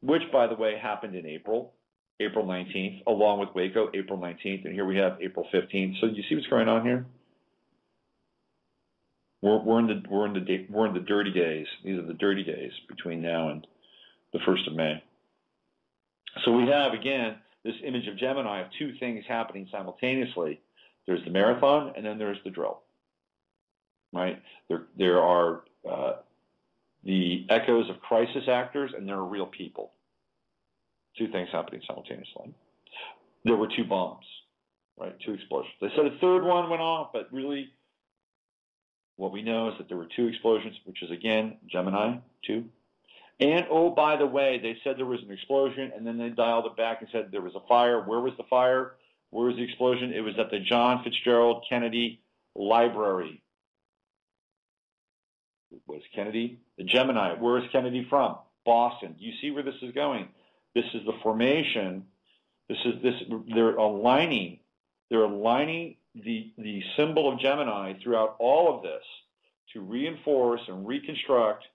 which, by the way, happened in April 19th, along with Waco, April 19th, and here we have April 15th. So you see what's going on here? We're in the dirty days. These are the dirty days between now and the 1st of May. So we have, again, this image of Gemini of two things happening simultaneously. There's the marathon, and then there's the drill, right? There are the echoes of crisis actors, and there are real people. Two things happening simultaneously. There were two bombs, right? Two explosions. They said a third one went off, but really what we know is that there were two explosions, which is, again, Gemini 2. And, oh, by the way, they said there was an explosion, and then they dialed it back and said there was a fire. Where was the fire? Where was the explosion? It was at the John Fitzgerald Kennedy Library. Was Kennedy? The Gemini. Where is Kennedy from? Boston. You see where this is going? This is the formation. They're aligning the symbol of Gemini throughout all of this to reinforce and reconstruct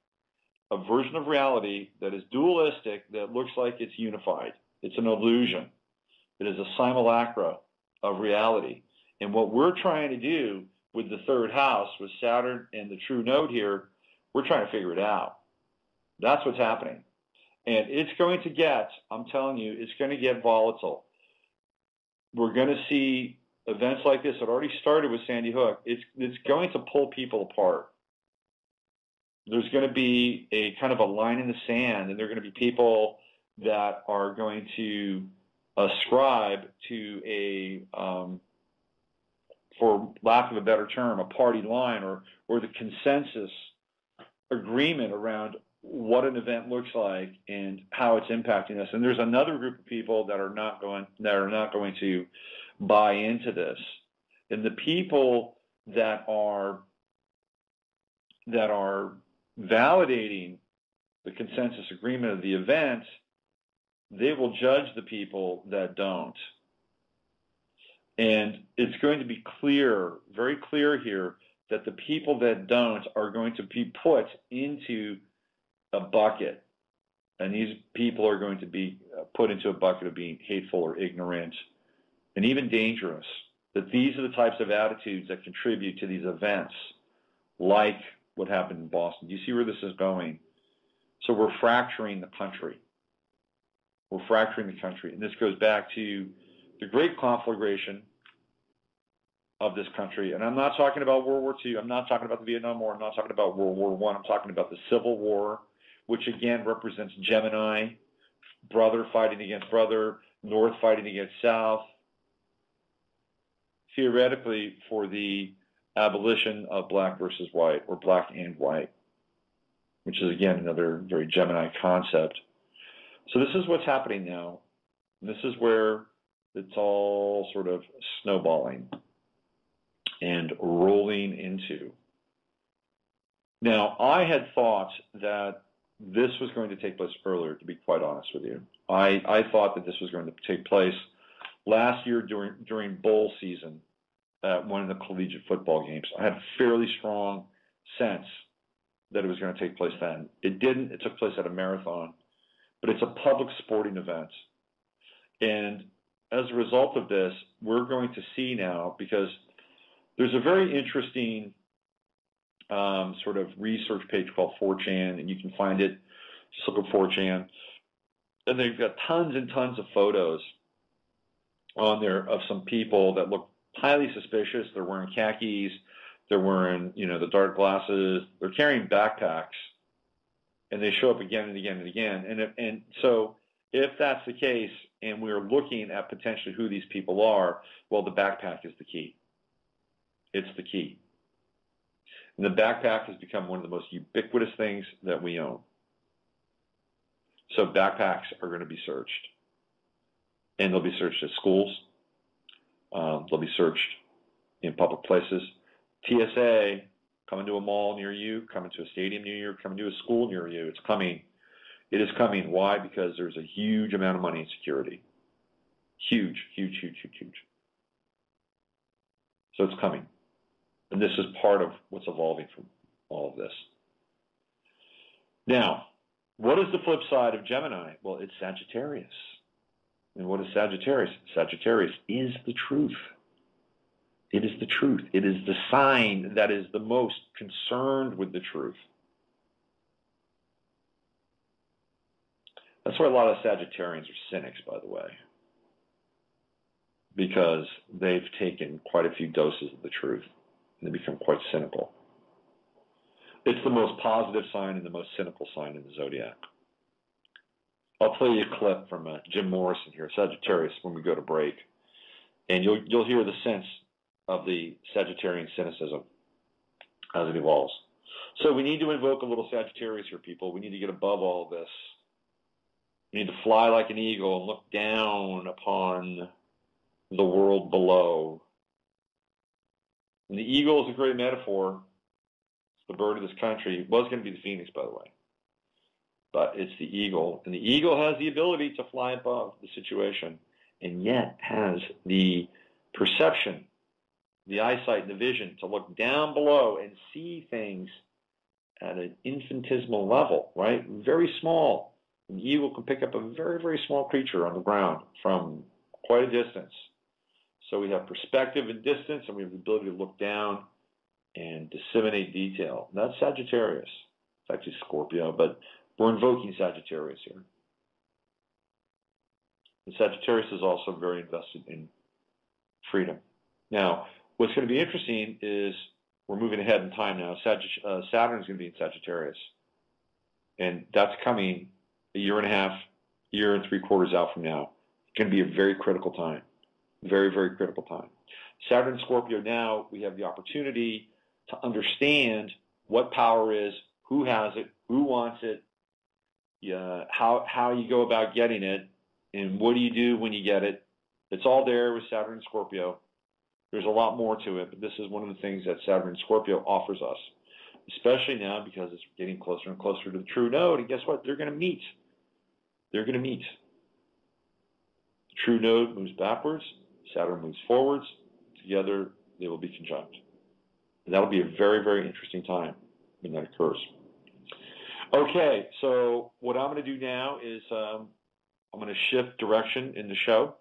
a version of reality that is dualistic, that looks like it's unified. It's an illusion. It is a simulacra of reality. And what we're trying to do with the third house, with Saturn and the true node here, we're trying to figure it out. That's what's happening. And it's going to get, I'm telling you, it's going to get volatile. We're going to see events like this. It already started with Sandy Hook. It's going to pull people apart. There's going to be a kind of a line in the sand, and there are going to be people that are going to ascribe to a, for lack of a better term, a party line or the consensus agreement around what an event looks like and how it's impacting us. And there's another group of people that are not going to buy into this. And the people that are validating the consensus agreement of the event, they will judge the people that don't. And it's going to be clear, very clear here, that the people that don't are going to be put into a bucket. And these people are going to be put into a bucket of being hateful or ignorant and even dangerous. That these are the types of attitudes that contribute to these events, like what happened in Boston. Do you see where this is going? So we're fracturing the country. We're fracturing the country. And this goes back to the great conflagration of this country. And I'm not talking about World War II. I'm not talking about the Vietnam War. I'm not talking about World War I. I'm talking about the Civil War, which again represents Gemini, brother fighting against brother, North fighting against South, theoretically for the abolition of black versus white, or black and white, which is again another very Gemini concept. So this is what's happening now. This is where it's all sort of snowballing and rolling into. Now, I had thought that this was going to take place earlier, to be quite honest with you. I thought that this was going to take place last year during bowl season at one of the collegiate football games. I had a fairly strong sense that it was going to take place then. It didn't. It took place at a marathon. But it's a public sporting event. And as a result of this, we're going to see now, because there's a very interesting sort of research page called 4chan, and you can find it. Just look at 4chan. And they've got tons and tons of photos on there of some people that look highly suspicious. They're wearing khakis. They're wearing, the dark glasses. They're carrying backpacks. And they show up again and again and again. And so if that's the case, and we're looking at potentially who these people are, well, the backpack is the key. It's the key. And the backpack has become one of the most ubiquitous things that we own. So backpacks are going to be searched. And they'll be searched at schools. They'll be searched in public places. TSA, coming to a mall near you, coming to a stadium near you, coming to a school near you. It's coming. It is coming. Why? Because there's a huge amount of money in security. Huge, huge, huge, huge, huge. So it's coming. And this is part of what's evolving from all of this. Now, what is the flip side of Gemini? Well, it's Sagittarius. And what is Sagittarius? Sagittarius is the truth. It is the truth. It is the sign that is the most concerned with the truth. That's why a lot of Sagittarians are cynics, by the way, because they've taken quite a few doses of the truth and they become quite cynical. It's the most positive sign and the most cynical sign in the zodiac. I'll play you a clip from Jim Morrison here, Sagittarius, when we go to break, and you'll hear the sense of the Sagittarian cynicism as it evolves. So we need to invoke a little Sagittarius here, people. We need to get above all of this. We need to fly like an eagle and look down upon the world below. And the eagle is a great metaphor. It's the bird of this country. It was going to be the phoenix, by the way. But it's the eagle. And the eagle has the ability to fly above the situation and yet has the perception, the eyesight, and the vision to look down below and see things at an infinitesimal level, right? Very small. An eagle can pick up a very, very small creature on the ground from quite a distance. So we have perspective and distance, and we have the ability to look down and disseminate detail. And that's Sagittarius. It's actually Scorpio, but we're invoking Sagittarius here. And Sagittarius is also very invested in freedom. Now, what's going to be interesting is we're moving ahead in time now. Saturn is going to be in Sagittarius. And that's coming a year and a half, year and 3/4 out from now. It's going to be a very critical time. Very, very critical time. Saturn and Scorpio now, we have the opportunity to understand what power is, who has it, who wants it, how you go about getting it, and what do you do when you get it. It's all there with Saturn and Scorpio. There's a lot more to it, but this is one of the things that Saturn and Scorpio offers us, especially now because it's getting closer and closer to the true node. And guess what? They're going to meet. They're going to meet. The true node moves backwards. Saturn moves forwards. Together, they will be conjunct. And that'll be a very, very interesting time when that occurs. Okay, so what I'm going to do now is I'm going to shift direction in the show.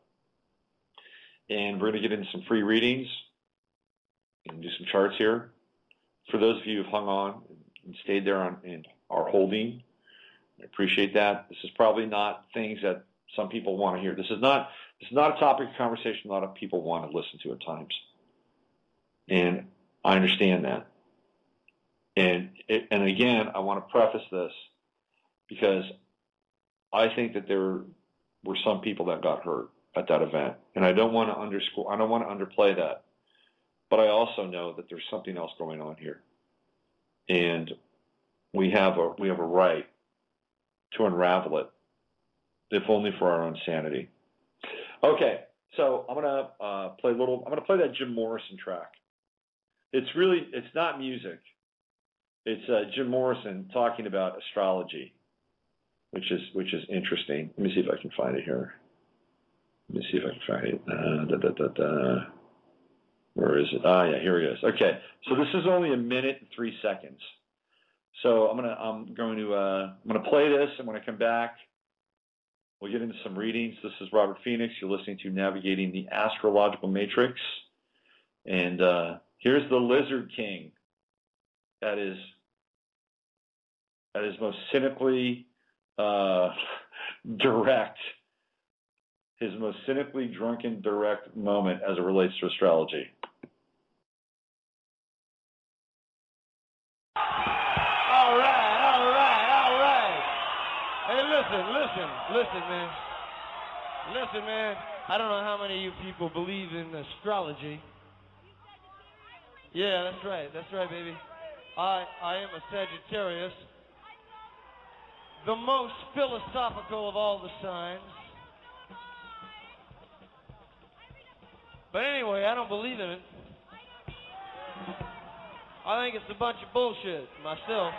And we're going to get into some free readings and do some charts here. For those of you who've hung on and stayed there and are holding, I appreciate that. This is probably not things that some people want to hear. This is not a topic of conversation a lot of people want to listen to at times. And I understand that. And again, I want to preface this because I think that there were some people that got hurt at that event. And I don't want to underplay that. But I also know that there's something else going on here. And we have a right to unravel it, if only for our own sanity. Okay, so I'm gonna play that Jim Morrison track. It's not music. It's Jim Morrison talking about astrology, which is interesting. Let me see if I can find it here. Let me see if I can find it. Where is it? Yeah, here it is. Okay, so this is only 1 minute and 3 seconds. So I'm gonna play this, and when I come back, we'll get into some readings. This is Robert Phoenix. You're listening to Navigating the Astrological Matrix, and here's the Lizard King. That is most cynically direct. His most cynically drunken, direct moment as it relates to astrology. All right. Hey, listen, man. Listen, man. I don't know how many of you people believe in astrology. Yeah, that's right, baby. I am a Sagittarius, the most philosophical of all the signs. But anyway, I don't believe in it. I think it's a bunch of bullshit myself.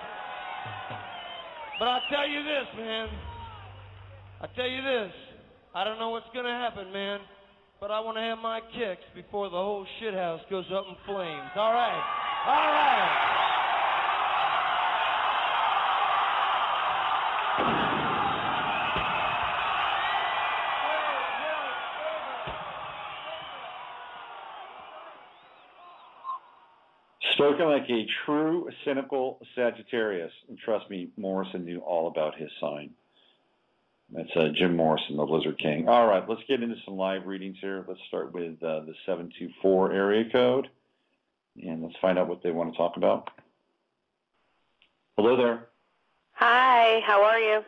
But I'll tell you this, man. I don't know what's going to happen, man. But I want to have my kicks before the whole shithouse goes up in flames. All right. Spoken like a true cynical Sagittarius. And trust me, Morrison knew all about his sign. That's Jim Morrison, the Lizard King. All right, let's get into some live readings here. Let's start with the 724 area code, and let's find out what they want to talk about. Hello there. Hi, how are you?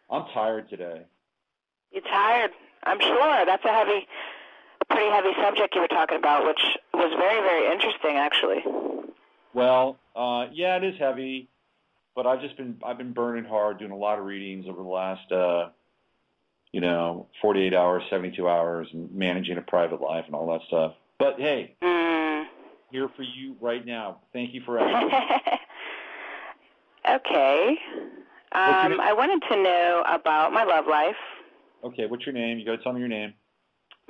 I'm tired today. You tired? I'm sure. That's a pretty heavy subject you were talking about, which was very, very interesting, actually. Well, yeah, it is heavy, but I've been burning hard, doing a lot of readings over the last, 48 hours, 72 hours, and managing a private life and all that stuff. But hey, here for you right now. Thank you for asking. Okay. I wanted to know about my love life. Okay, what's your name? You got to tell me your name.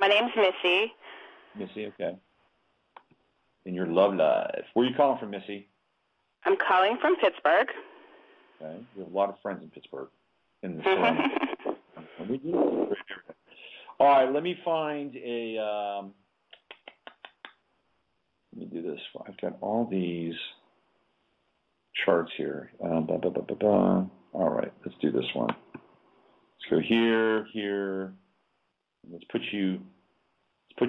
My name's Missy. Missy, okay. And your love life. Where are you calling from, Missy? I'm calling from Pittsburgh. Okay. We have a lot of friends in Pittsburgh. In the surrounding. We do. All right, let me find a... let me do this. I've got all these charts here. All right, let's do this one. Let's go here, here. Let's put you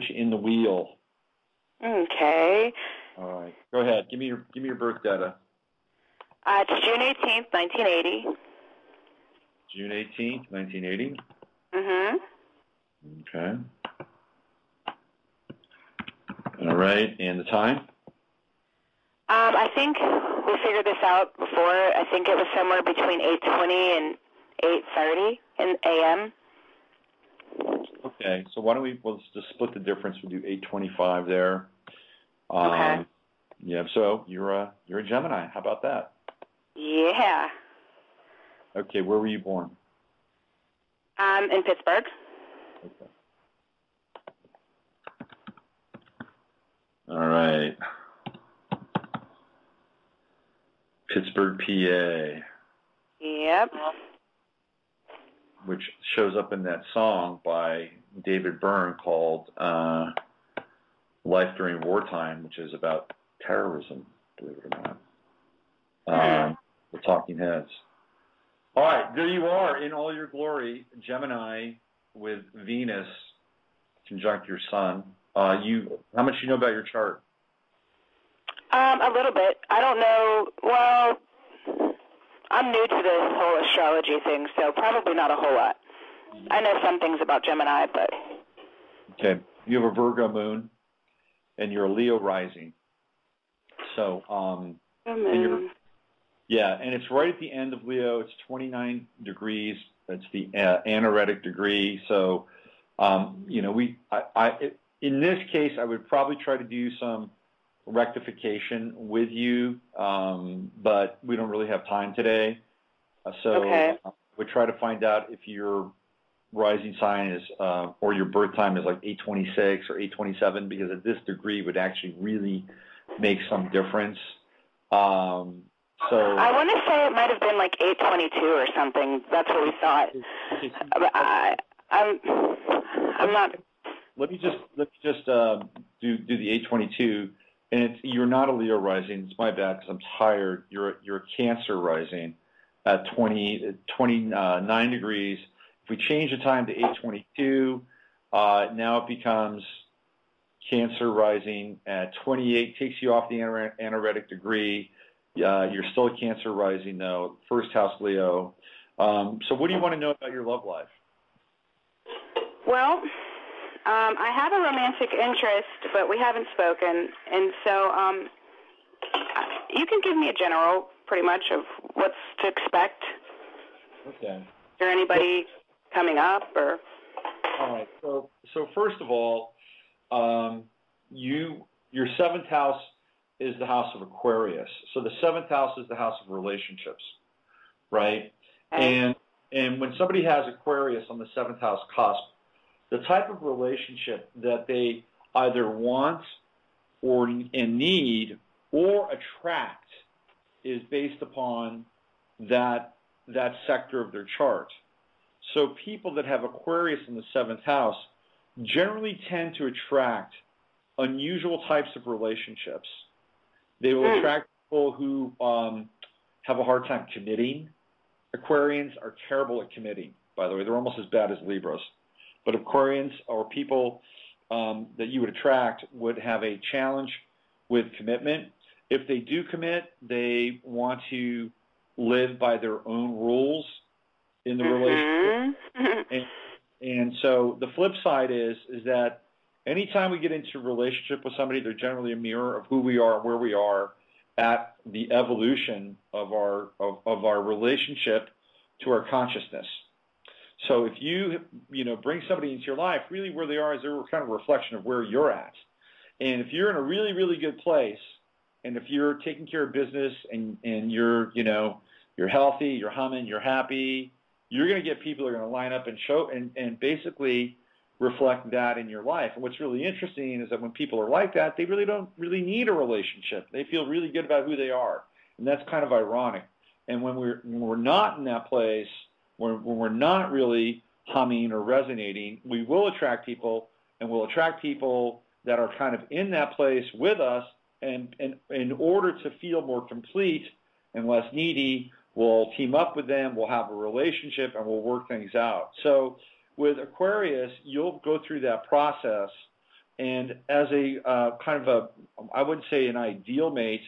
in the wheel. Okay. All right. Go ahead. Give me your birth data. It's June 18th, 1980. June 18th, 1980. Mm-hmm. Okay. All right. And the time? I think we figured this out before. I think it was somewhere between 8:20 and 8:30 in a.m. Okay. So why don't let's just split the difference. We'll do 8:25 there. Okay. Yeah. So you're a Gemini. How about that? Yeah. Okay. Where were you born? In Pittsburgh. Okay. All right. Pittsburgh, PA. Yep. Which shows up in that song by David Byrne called Life During Wartime, which is about terrorism, believe it or not. The Talking Heads. All right, there you are in all your glory, Gemini with Venus conjunct your sun. How much do you know about your chart? A little bit. I don't know. Well, I'm new to this whole astrology thing, so probably not a whole lot. I know some things about Gemini, but... Okay. You have a Virgo moon, and you're a Leo rising. So, and it's right at the end of Leo. It's 29 degrees. That's the anaretic degree. So, in this case, I would probably try to do some rectification with you, but we don't really have time today. We try to find out if your rising sign is, or your birth time is like 8:26 or 8:27, because at this degree would actually really make some difference. I want to say it might have been like 8:22 or something. That's what we thought. But I'm not. Let me just do the 8:22, and you're not a Leo rising. It's my bad because I'm tired. You're a Cancer rising at 29 degrees. If we change the time to 8:22, now it becomes Cancer rising at 28. Takes you off the anaretic degree. You're still a Cancer rising though. First house Leo. So what do you want to know about your love life? Well, I have a romantic interest, but we haven't spoken, and so you can give me a general, pretty much, of what's to expect. Okay. Is there anybody coming up, or? All right. So first of all, your seventh house is the house of Aquarius. So the seventh house is the house of relationships, right? Okay. And when somebody has Aquarius on the seventh house cusp, the type of relationship that they either want and need or attract is based upon that sector of their chart. So people that have Aquarius in the seventh house generally tend to attract unusual types of relationships. They will attract people who have a hard time committing. Aquarians are terrible at committing. by the way. They're almost as bad as Libras. But Aquarians or people that you would attract would have a challenge with commitment. If they do commit, they want to live by their own rules in the relationship. And so the flip side is that anytime we get into a relationship with somebody, they're generally a mirror of who we are and where we are at the evolution of our relationship to our consciousness. So if you bring somebody into your life, really where they are is they're kind of a reflection of where you're at. And if you're in a really, really good place, and if you're taking care of business and you're healthy, you're humming, you're happy, you're going to get people who are going to line up and show and basically reflect that in your life. And what's really interesting is that when people are like that, they really don't really need a relationship. They feel really good about who they are. And that's kind of ironic. And when we're not in that place, when we're not really humming or resonating, we will attract people, and we'll attract people that are kind of in that place with us. And in order to feel more complete and less needy, we'll team up with them, we'll have a relationship, and we'll work things out. So with Aquarius, you'll go through that process, and as a kind of I wouldn't say an ideal mate,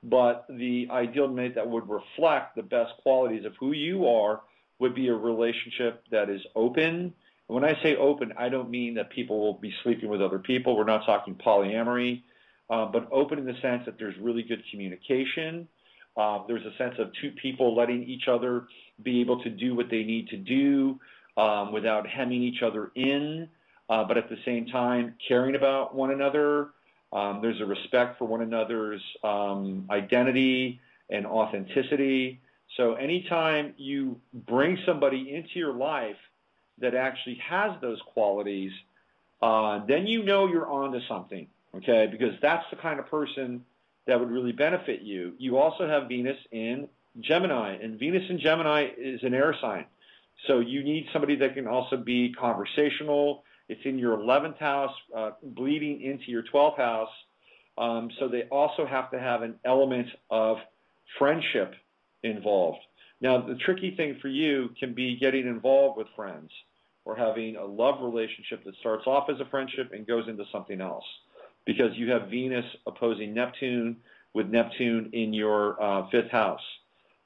but the ideal mate that would reflect the best qualities of who you are would be a relationship that is open. And when I say open, I don't mean that people will be sleeping with other people. We're not talking polyamory. But open in the sense that there's really good communication. There's a sense of two people letting each other be able to do what they need to do without hemming each other in, but at the same time caring about one another. There's a respect for one another's identity and authenticity. So anytime you bring somebody into your life that actually has those qualities, then you know you're onto something. Okay, because that's the kind of person that would really benefit you. You also have Venus in Gemini, and Venus in Gemini is an air sign. So you need somebody that can also be conversational. It's in your 11th house, bleeding into your 12th house. So they also have to have an element of friendship involved. Now, the tricky thing for you can be getting involved with friends or having a love relationship that starts off as a friendship and goes into something else. Because you have Venus opposing Neptune with Neptune in your 5th house.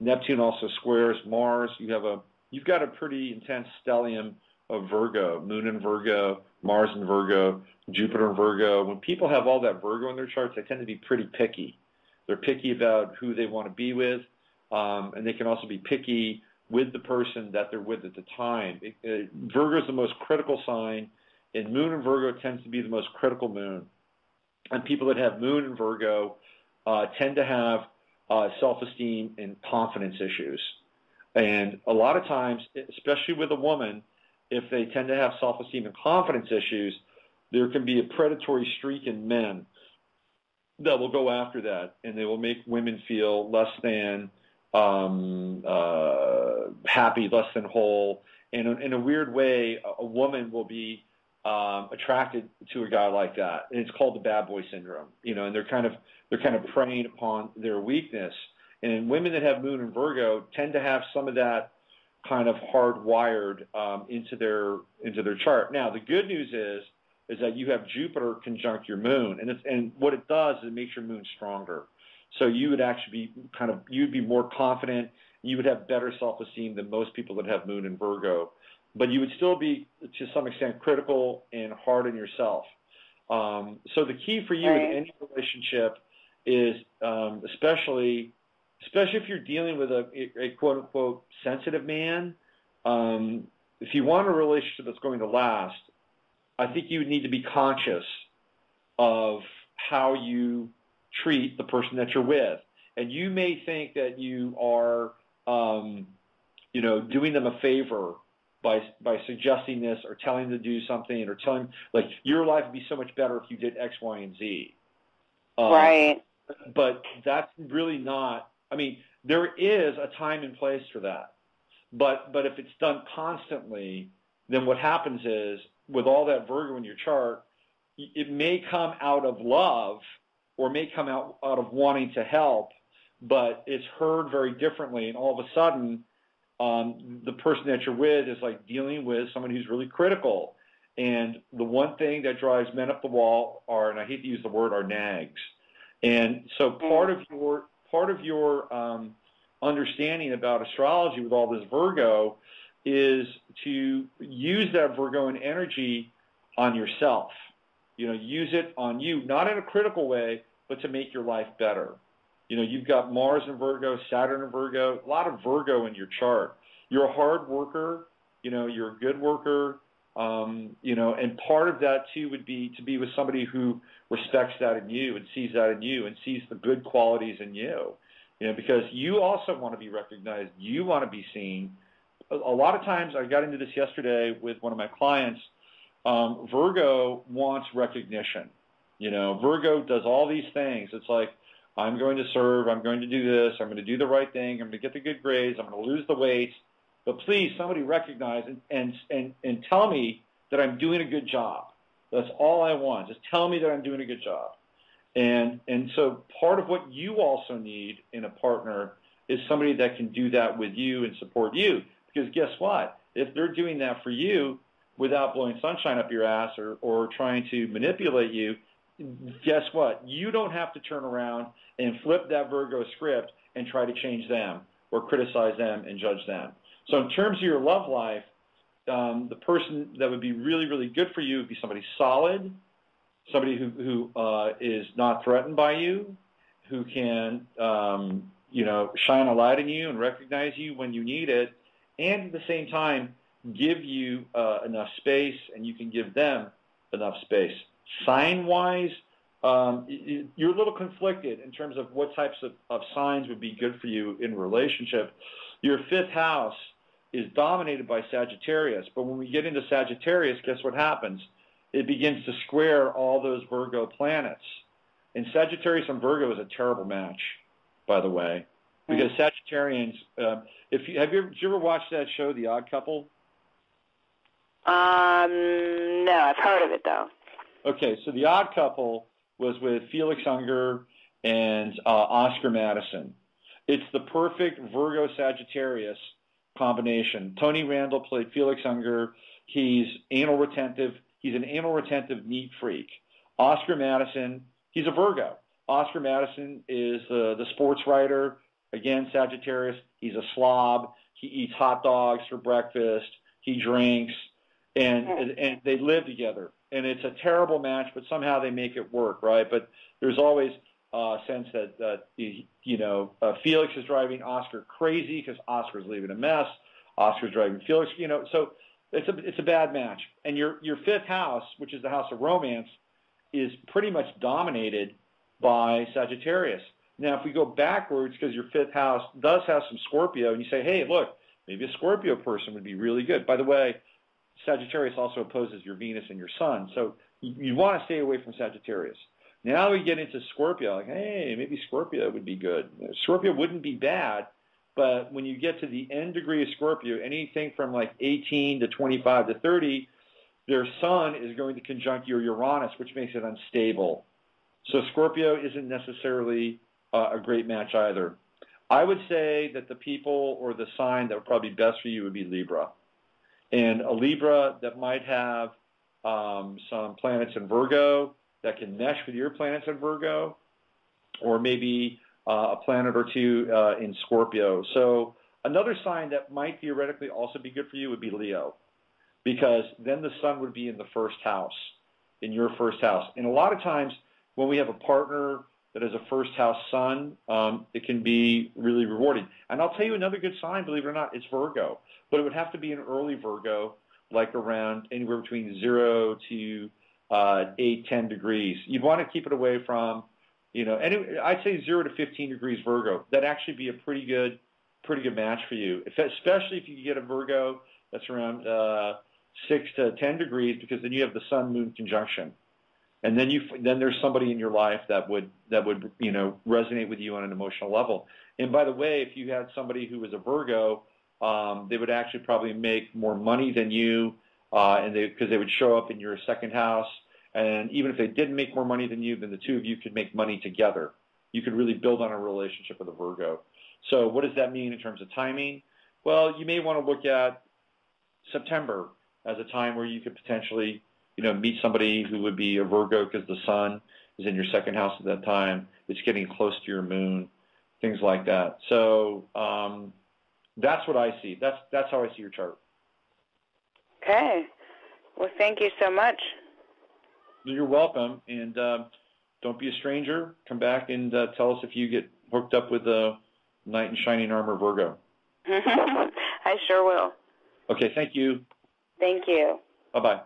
Neptune also squares Mars. You've got a pretty intense stellium of Virgo, Moon in Virgo, Mars in Virgo, Jupiter in Virgo. When people have all that Virgo in their charts, they tend to be pretty picky. They're picky about who they want to be with, and they can also be picky with the person that they're with at the time. Virgo is the most critical sign, and Moon in Virgo tends to be the most critical moon. And people that have Moon in Virgo tend to have self-esteem and confidence issues. And a lot of times, especially with a woman, if they tend to have self-esteem and confidence issues, there can be a predatory streak in men that will go after that, and they will make women feel less than happy, less than whole. And in a weird way, a woman will be attracted to a guy like that, and it's called the bad boy syndrome. And they're kind of preying upon their weakness. And women that have Moon in Virgo tend to have some of that kind of hardwired into their chart. Now, the good news is that you have Jupiter conjunct your Moon, and what it does is it makes your Moon stronger. So you would actually be you'd be more confident. You would have better self-esteem than most people that have Moon in Virgo. But you would still be, to some extent, critical and hard on yourself. So the key for you in any relationship is, especially if you're dealing with a quote-unquote sensitive man, if you want a relationship that's going to last, I think you need to be conscious of how you treat the person that you're with. And you may think that you are, doing them a favor by suggesting this or telling them to do something or telling, like, your life would be so much better if you did X, Y, and Z. Right. But that's really not, there is a time and place for that. But if it's done constantly, then what happens is, with all that Virgo in your chart, it may come out of love or may come out of wanting to help, but it's heard very differently, and all of a sudden the person that you're with is like dealing with someone who's really critical. And the one thing that drives men up the wall are, and I hate to use the word, are nags. And so part of your understanding about astrology with all this Virgo is to use that Virgoan energy on yourself. Use it on you, not in a critical way, but to make your life better. You've got Mars in Virgo, Saturn in Virgo, a lot of Virgo in your chart. You're a hard worker, you're a good worker, and part of that too would be to be with somebody who respects that in you and sees that in you and sees the good qualities in you, because you also want to be recognized, you want to be seen. A lot of times, I got into this yesterday with one of my clients, Virgo wants recognition. Virgo does all these things. It's like, I'm going to serve, I'm going to do this, I'm going to do the right thing, I'm going to get the good grades, I'm going to lose the weight, but please, somebody recognize and tell me that I'm doing a good job. That's all I want. Just tell me that I'm doing a good job. And so part of what you also need in a partner is somebody that can do that with you and support you. Because guess what? If they're doing that for you without blowing sunshine up your ass or trying to manipulate you, guess what? You don't have to turn around and flip that Virgo script and try to change them or criticize them and judge them. So in terms of your love life, the person that would be really, really good for you would be somebody solid, somebody who is not threatened by you, who can, shine a light in you and recognize you when you need it, and at the same time give you enough space, and you can give them enough space. Sign-wise, you're a little conflicted in terms of what types of signs would be good for you in a relationship. Your fifth house is dominated by Sagittarius, but when we get into Sagittarius, guess what happens? It begins to square all those Virgo planets. And Sagittarius and Virgo is a terrible match, by the way, because Sagittarians, did you ever watch that show, The Odd Couple? No, I've heard of it, though. Okay, so The Odd Couple was with Felix Unger and Oscar Madison. It's the perfect Virgo-Sagittarius combination. Tony Randall played Felix Unger. He's anal retentive. He's an anal retentive neat freak. Oscar Madison, he's a Virgo. Oscar Madison is the sports writer. Again, Sagittarius. He's a slob. He eats hot dogs for breakfast. He drinks, and they live together. And it's a terrible match, but somehow they make it work, right? But there's always a sense that Felix is driving Oscar crazy because Oscar's leaving a mess. Oscar's driving Felix, so it's a bad match. And your fifth house, which is the house of romance, is pretty much dominated by Sagittarius. Now, if we go backwards, because your fifth house does have some Scorpio, and you say, hey, look, maybe a Scorpio person would be really good. By the way, Sagittarius also opposes your Venus and your Sun, so you want to stay away from Sagittarius. Now we get into Scorpio, like, hey, maybe Scorpio would be good. Scorpio wouldn't be bad, but when you get to the end degree of Scorpio, anything from like 18 to 25 to 30, their Sun is going to conjunct your Uranus, which makes it unstable. So Scorpio isn't necessarily a great match either. I would say that the people or the sign that would probably be best for you would be Libra. And a Libra that might have some planets in Virgo that can mesh with your planets in Virgo, or maybe a planet or two in Scorpio. So another sign that might theoretically also be good for you would be Leo, because then the Sun would be in the first house, in your first house. And a lot of times when we have a partner that has a first house Sun, it can be really rewarding. And I'll tell you another good sign, believe it or not, it's Virgo. But it would have to be an early Virgo, like around anywhere between 0 to 8, 10 degrees. You'd want to keep it away from, I'd say 0 to 15 degrees Virgo. That'd actually be a pretty good match for you, especially if you get a Virgo that's around 6 to 10 degrees, because then you have the Sun-Moon conjunction. And then there's somebody in your life that would resonate with you on an emotional level. And by the way, if you had somebody who was a Virgo, they would actually probably make more money than you, because they would show up in your second house. And even if they didn't make more money than you, then the two of you could make money together. You could really build on a relationship with a Virgo. So what does that mean in terms of timing? Well, you may want to look at September as a time where you could potentially, meet somebody who would be a Virgo because the sun is in your second house at that time. It's getting close to your moon, things like that. So that's what I see. That's how I see your chart. Okay. Well, thank you so much. You're welcome. And don't be a stranger. Come back and tell us if you get hooked up with a knight in shining armor Virgo. I sure will. Okay, thank you. Thank you. Bye-bye.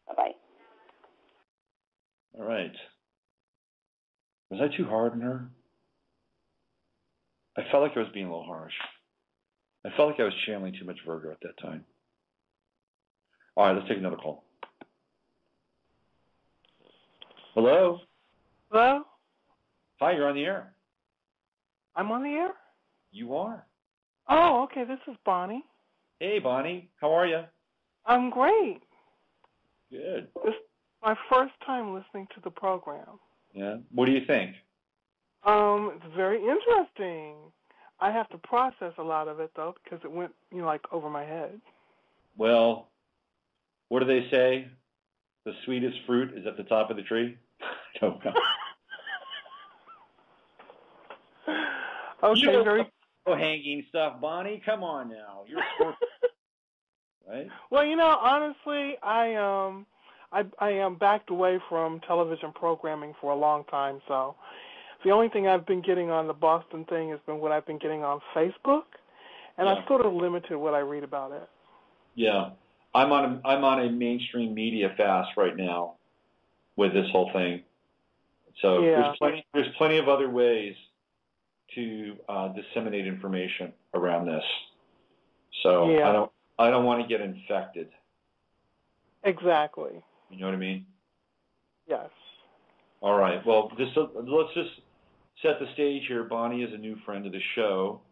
Bye-bye. All right. Was I too hard on her? I felt like I was being a little harsh. I felt like I was channeling too much Virgo at that time. All right, let's take another call. Hello? Hello? Hi, you're on the air. I'm on the air? You are. Oh, okay, this is Bonnie. Hey, Bonnie. How are you? I'm great. Good. This is my first time listening to the program. Yeah? What do you think? It's very interesting. I have to process a lot of it, though, because it went, over my head. Well, what do they say? The sweetest fruit is at the top of the tree? I don't know. Okay, very... hanging stuff, Bonnie. Come on now. You're Scorpio, right? Well, honestly, I am backed away from television programming for a long time, so the only thing I've been getting on the Boston thing has been what I've been getting on Facebook, and I've sort of limited what I read about it. Yeah. I'm on a mainstream media fast right now with this whole thing. So there's plenty of other ways to disseminate information around this. So I don't want to get infected. Exactly. You know what I mean? Yes. All right. Well, let's just set the stage here. Bonnie is a new friend of the show.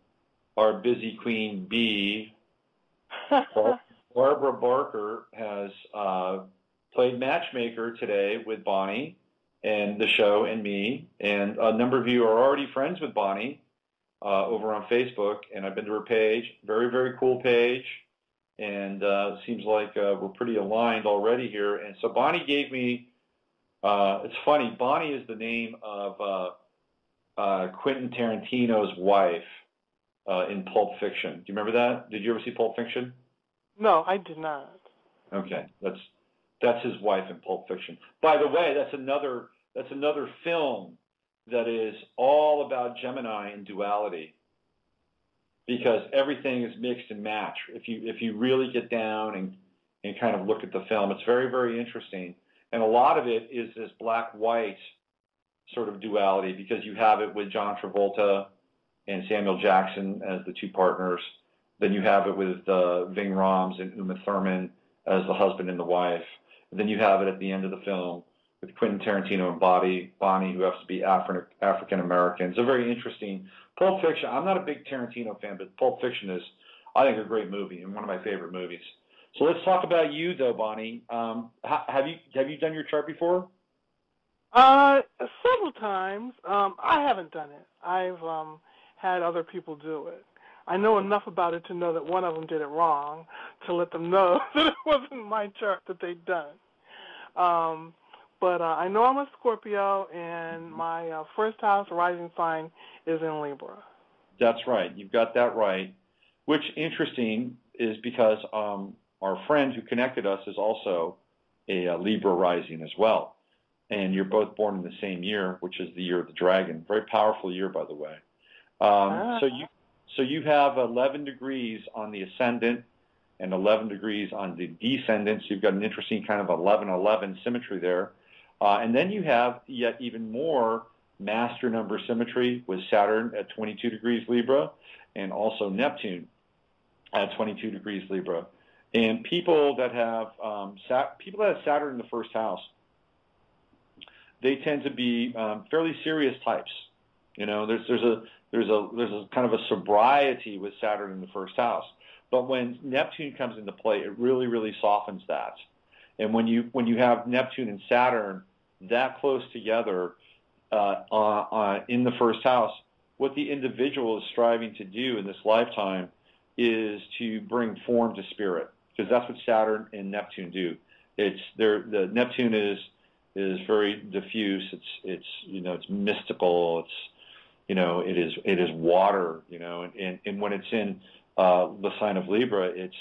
Our busy queen bee, Barbara Barker, has played matchmaker today with Bonnie and the show and me. And a number of you are already friends with Bonnie over on Facebook. And I've been to her page. Very, very cool page. And it seems like we're pretty aligned already here. And so Bonnie gave me, it's funny, Bonnie is the name of Quentin Tarantino's wife in Pulp Fiction. Do you remember that? Did you ever see Pulp Fiction? No, I did not. Okay, that's his wife in Pulp Fiction. By the way, that's another film that is all about Gemini and duality, because everything is mixed and match. If you really get down and kind of look at the film, it's very, very interesting. And a lot of it is this black-white sort of duality, because you have it with John Travolta and Samuel Jackson as the two partners. Then you have it with Ving Rhames and Uma Thurman as the husband and the wife. And then you have it at the end of the film with Quentin Tarantino and Bonnie, who happens to be African American. It's a very interesting Pulp Fiction. I'm not a big Tarantino fan, but Pulp Fiction is, I think, a great movie and one of my favorite movies. So let's talk about you, though, Bonnie. Have you done your chart before? Several times. I haven't done it. I've had other people do it. I know enough about it to know that one of them did it wrong, to let them know that it wasn't my chart that they'd done. But I know I'm a Scorpio, and my first house rising sign is in Libra. That's right. You've got that right. Which, interesting, is because our friend who connected us is also a Libra rising as well. And you're both born in the same year, which is the year of the dragon. Very powerful year, by the way. So you have 11 degrees on the ascendant and 11 degrees on the descendant. So you've got an interesting kind of 11-11 symmetry there. And then you have yet even more master number symmetry with Saturn at 22 degrees Libra and also Neptune at 22 degrees Libra. And people that have Saturn in the first house, they tend to be fairly serious types. You know, there's a kind of a sobriety with Saturn in the first house. But when Neptune comes into play, it really, really softens that. And when you have Neptune and Saturn that close together in the first house, what the individual is striving to do in this lifetime is to bring form to spirit, because that's what Saturn and Neptune do. The Neptune is very diffuse. It's mystical. It is water. And when it's in the sign of Libra, it's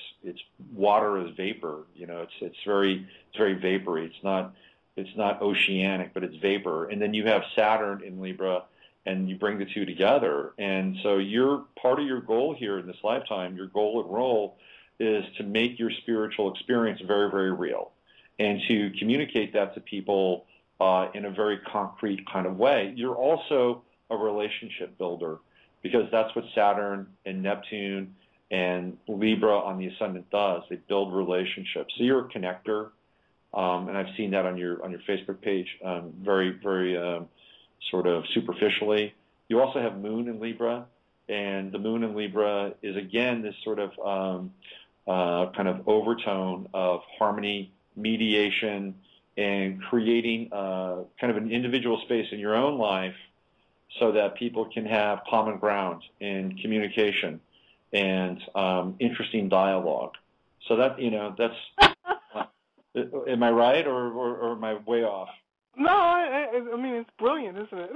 water is vapor. It's very vapory. It's not oceanic, but it's vapor. And then you have Saturn in Libra, and you bring the two together. And so part of your goal here in this lifetime, your goal and role, is to make your spiritual experience very, very real, and to communicate that to people in a very concrete kind of way. You're also a relationship builder, because that's what Saturn and Neptune and Libra on the ascendant does. They build relationships. So you're a connector, and I've seen that on your Facebook page very, very sort of superficially. You also have Moon in Libra, and the Moon in Libra is, again, this sort of kind of overtone of harmony, mediation, and creating kind of an individual space in your own life so that people can have common ground and communication and interesting dialogue. So that's am I right, or am I way off? No, I mean, it's brilliant, isn't it?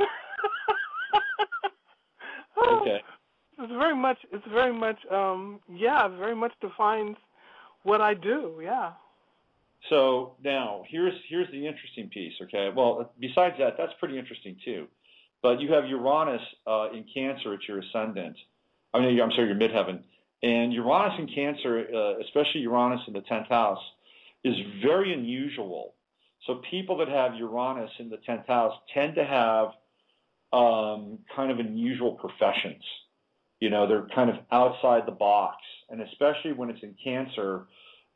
Okay. Very much defines what I do, yeah. So now, here's the interesting piece, okay? Well, besides that, that's pretty interesting too. But you have Uranus in Cancer at your ascendant. I'm sorry, your midheaven. And Uranus in Cancer, especially Uranus in the 10th house, is very unusual. So people that have Uranus in the 10th house tend to have kind of unusual professions. They're kind of outside the box. And especially when it's in Cancer,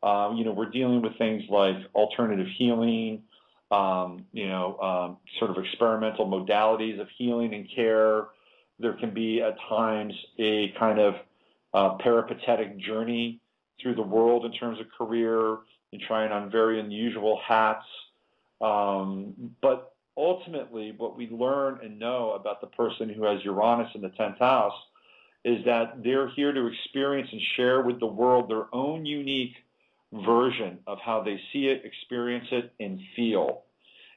we're dealing with things like alternative healing, sort of experimental modalities of healing and care. There can be at times a kind of peripatetic journey through the world in terms of career and trying on very unusual hats. But ultimately, what we learn and know about the person who has Uranus in the 10th house is that they're here to experience and share with the world their own unique version of how they see it, experience it, and feel.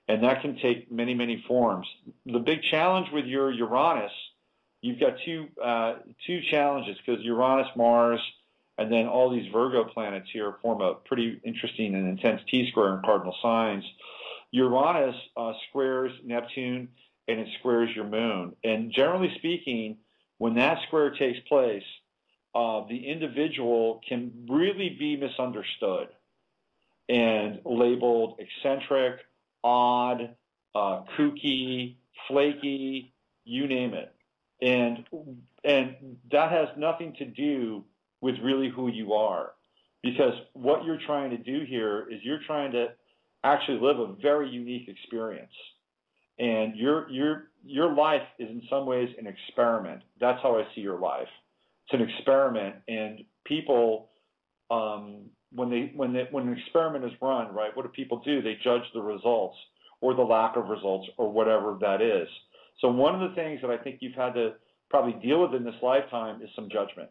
And that can take many, many forms. The big challenge with your Uranus, you've got two challenges, because Uranus, Mars, and then all these Virgo planets here form a pretty interesting and intense T-square in cardinal signs. Uranus squares Neptune, and it squares your moon. And generally speaking, when that square takes place, the individual can really be misunderstood and labeled eccentric, odd, kooky, flaky, you name it. And that has nothing to do with really who you are, because what you're trying to do here is you're trying to actually live a very unique experience. And your life is in some ways an experiment. That's how I see your life. It's an experiment, and people, when an experiment is run, right, what do people do? They judge the results or the lack of results or whatever that is. So one of the things that I think you've had to probably deal with in this lifetime is some judgment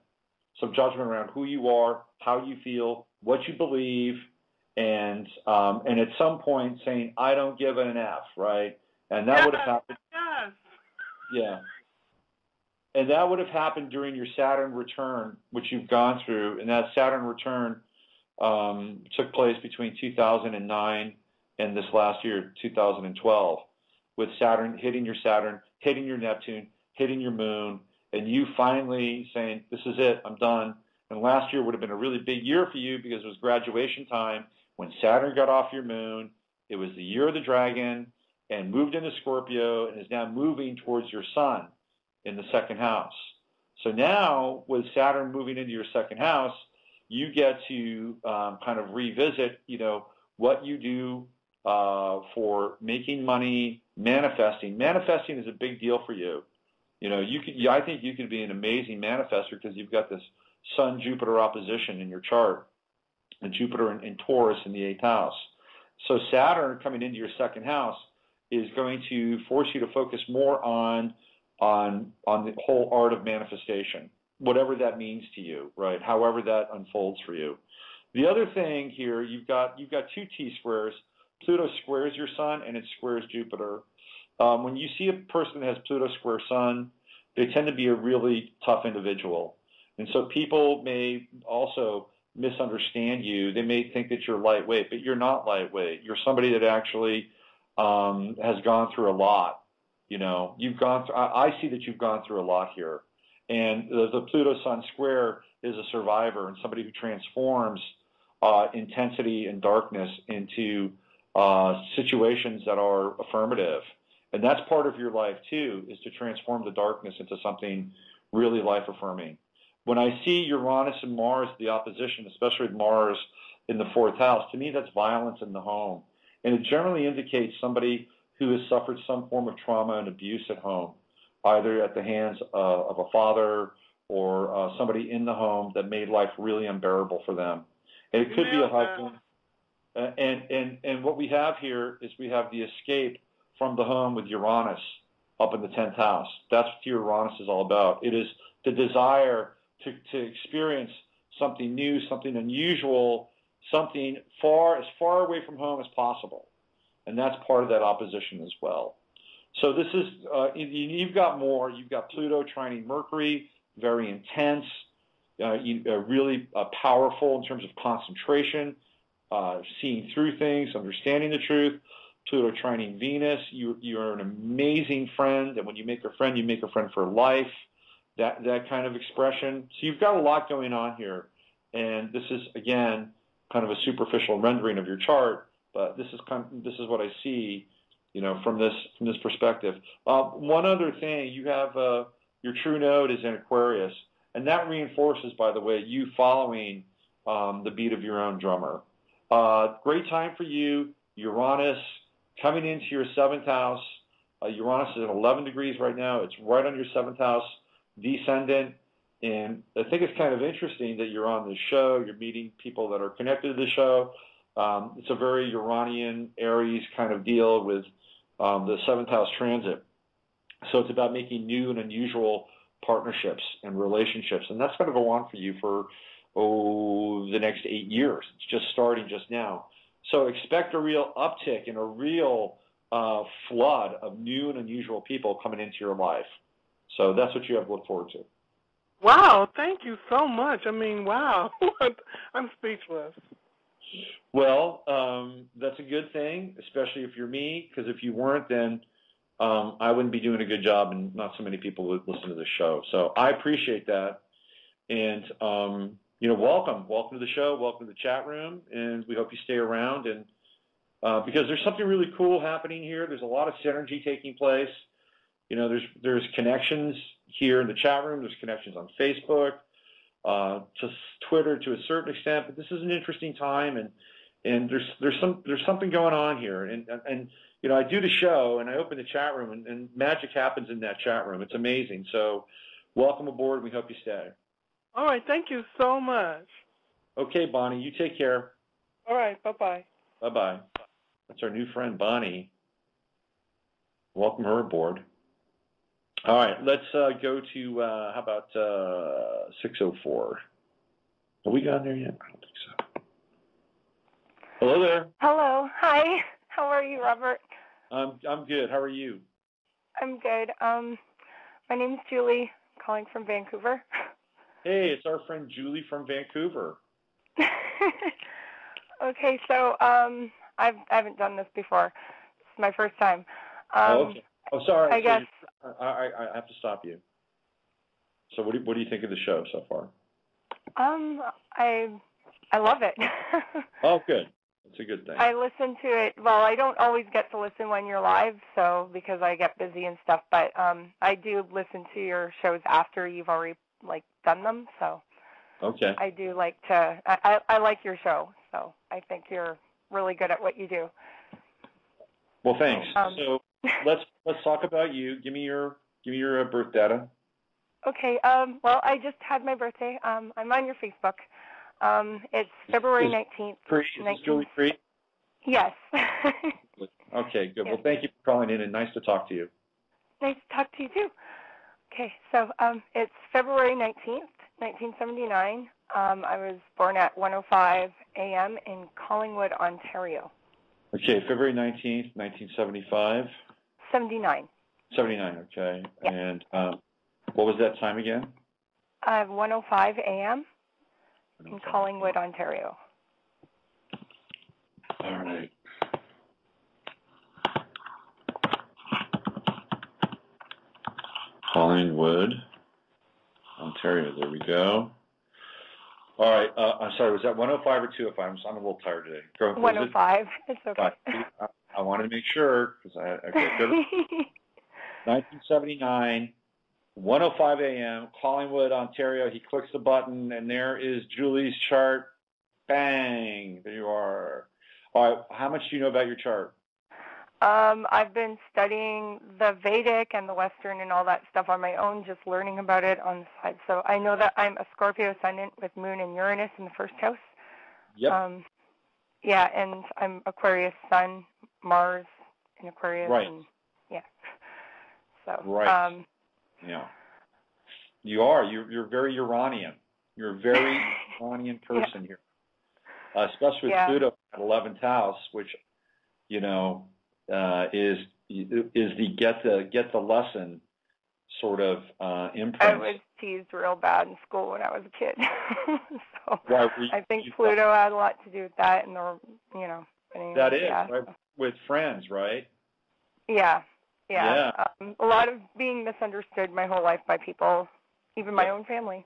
around who you are, how you feel, what you believe, and at some point saying, I don't give an F, right? And that would have happened. Yes. Yeah. And that would have happened during your Saturn return, which you've gone through. And that Saturn return took place between 2009 and this last year, 2012, with Saturn, hitting your Neptune, hitting your moon, and you finally saying, this is it, I'm done. And last year would have been a really big year for you because it was graduation time when Saturn got off your moon. It was the year of the dragon and moved into Scorpio and is now moving towards your sun in the second house. So now with Saturn moving into your second house, you get to kind of revisit, what you do for making money, manifesting. Manifesting is a big deal for you. I think you could be an amazing manifester because you've got this Sun-Jupiter opposition in your chart, and Jupiter in Taurus in the 8th house. So Saturn coming into your second house is going to force you to focus more on the whole art of manifestation. whatever that means to you, right? However that unfolds for you. The other thing here, you've got two T-squares. Pluto squares your sun, and it squares Jupiter. When you see a person that has Pluto square sun, they tend to be a really tough individual. And so people may also misunderstand you. They may think that you're lightweight, but you're not lightweight. You're somebody that actually has gone through a lot. I see that you've gone through a lot here. And the Pluto Sun square is a survivor and somebody who transforms intensity and darkness into situations that are affirmative. And that's part of your life, too, is to transform the darkness into something really life-affirming. When I see Uranus and Mars, the opposition, especially with Mars in the 4th house, to me that's violence in the home. And it generally indicates somebody who has suffered some form of trauma and abuse at home, either at the hands of a father or somebody in the home that made life really unbearable for them. And it could be a husband. And what we have here is we have the escape from the home with Uranus up in the 10th house. That's what Uranus is all about. It is the desire to experience something new, something unusual, something as far away from home as possible. And that's part of that opposition as well. So this is, you've got more. You've got Pluto trining Mercury, very intense, really powerful in terms of concentration, seeing through things, understanding the truth. Pluto trining Venus, you're an amazing friend, and when you make a friend for life, that kind of expression. So you've got a lot going on here, and this is, again, kind of a superficial rendering of your chart, but this is what I see, from this perspective. One other thing, you have your true node is in Aquarius, and that reinforces, by the way, you following the beat of your own drummer. Great time for you, Uranus coming into your 7th house. Uranus is at 11 degrees right now. It's right on your 7th house descendant. And I think it's kind of interesting that you're on this show. You're meeting people that are connected to the show. It's a very Uranian, Aries kind of deal with the 7th house transit. So it's about making new and unusual partnerships and relationships. And that's going to go on for you for the next 8 years. It's just starting just now. So expect a real uptick and a real flood of new and unusual people coming into your life. So that's what you have to look forward to. Wow, thank you so much. I mean, wow. I'm speechless. Well, that's a good thing, especially if you're me, because if you weren't, then I wouldn't be doing a good job and not so many people would listen to the show. So I appreciate that. And, welcome to the show, welcome to the chat room, and we hope you stay around. And because there's something really cool happening here. There's a lot of synergy taking place. There's connections here in the chat room. There's connections on Facebook, to Twitter to a certain extent. But this is an interesting time, and there's something going on here. And I do the show, and I open the chat room, and magic happens in that chat room. It's amazing. So welcome aboard. We hope you stay. All right. Thank you so much. Okay, Bonnie. You take care. All right. Bye-bye. Bye-bye. That's our new friend, Bonnie. Welcome her aboard. All right, let's go to, how about 604? Have we gotten there yet? I don't think so. Hello there. Hello. Hi. How are you, Robert? I'm good. How are you? I'm good. My name's Julie, calling from Vancouver. Hey, it's our friend Julie from Vancouver. Okay, so I haven't done this before. It's my first time. Okay. Oh, sorry. I guess I have to stop you. So what do you think of the show so far? I love it. Oh, good. That's a good thing. I listen to it. Well, I don't always get to listen when you're live, so because I get busy and stuff. But I do listen to your shows after you've already done them. So okay. I do like to. I like your show. So I think you're really good at what you do. Well, thanks. So let's talk about you. Give me your birth data. Okay. Well, I just had my birthday. I'm on your Facebook. It's February 19th. Is this Julie Free? Yes. Okay, good. Yes. Well, thank you for calling in, and nice to talk to you. Nice to talk to you, too. Okay, so it's February 19th, 1979. I was born at 1:05 a.m. in Collingwood, Ontario. Okay, February 19th, 1975. 79. 79, okay. Yeah. And what was that time again? 1:05 a.m. in Collingwood, Ontario. All right. Collingwood, Ontario. There we go. All right. I'm sorry. Was that 105 or 205? I'm a little tired today. 105. It's okay. I wanted to make sure because okay. 1979, 1:05 a.m. Collingwood, Ontario. He clicks the button, and there is Julie's chart. Bang! There you are. All right. How much do you know about your chart? I've been studying the Vedic and the Western and all that stuff on my own, just learning about it on the side. So I know that I'm a Scorpio ascendant with Moon and Uranus in the first house. Yep. Yeah, and I'm Aquarius Sun, Mars in Aquarius. Right. And, yeah. So. Right. Yeah. You are. You're very Uranian. You're a very Uranian person here, especially with Pluto at 11th house, which, you know, is the get the lesson sort of imprint. I was teased real bad in school when I was a kid, so I think Pluto had a lot to do with that, and anyway, that is right with friends, right? Yeah. A lot of being misunderstood my whole life by people, even my own family.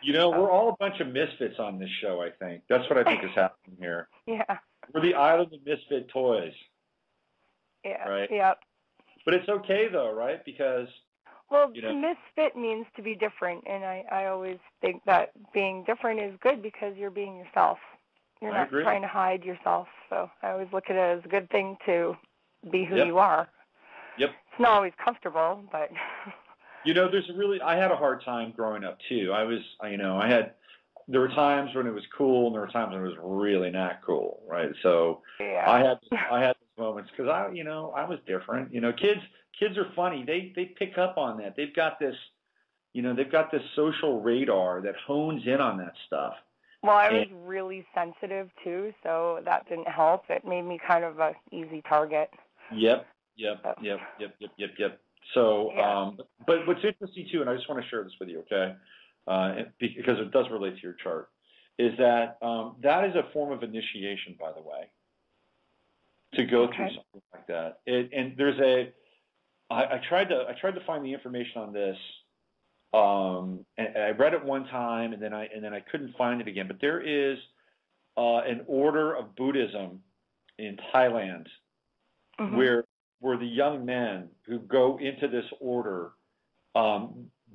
You know, we're all a bunch of misfits on this show. I think that's what I think is happening here. Yeah. We're the island of misfit toys. Yeah. Right. Yep. But it's okay though, right? Because misfit means to be different, and I always think that being different is good because you're being yourself. You're not trying to hide yourself. So I always look at it as a good thing to be who you are. Yep. It's not always comfortable, but. You know, I had a hard time growing up too. There were times when it was cool, and there were times when it was really not cool, right? So I had those moments because I was different. You know, kids are funny. They pick up on that. They've got this social radar that hones in on that stuff. Well, I was really sensitive too, so that didn't help. It made me kind of an easy target. Yep. So, but what's interesting too, and I just want to share this with you, okay? Because it does relate to your chart, is that that is a form of initiation, by the way, to go through something like that. And there's I tried to find the information on this, and I read it one time, and then I couldn't find it again. But there is an order of Buddhism in Thailand where the young men who go into this order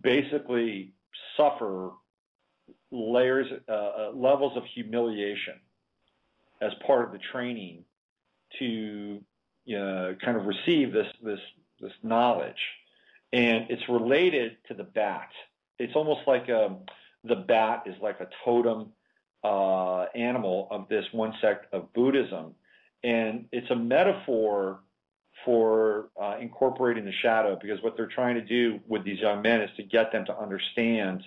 basically suffer levels of humiliation as part of the training to kind of receive this knowledge, and it's related to the bat. It's almost like the bat is like a totem animal of this one sect of Buddhism, and it's a metaphor for incorporating the shadow, because what they're trying to do with these young men is to get them to understand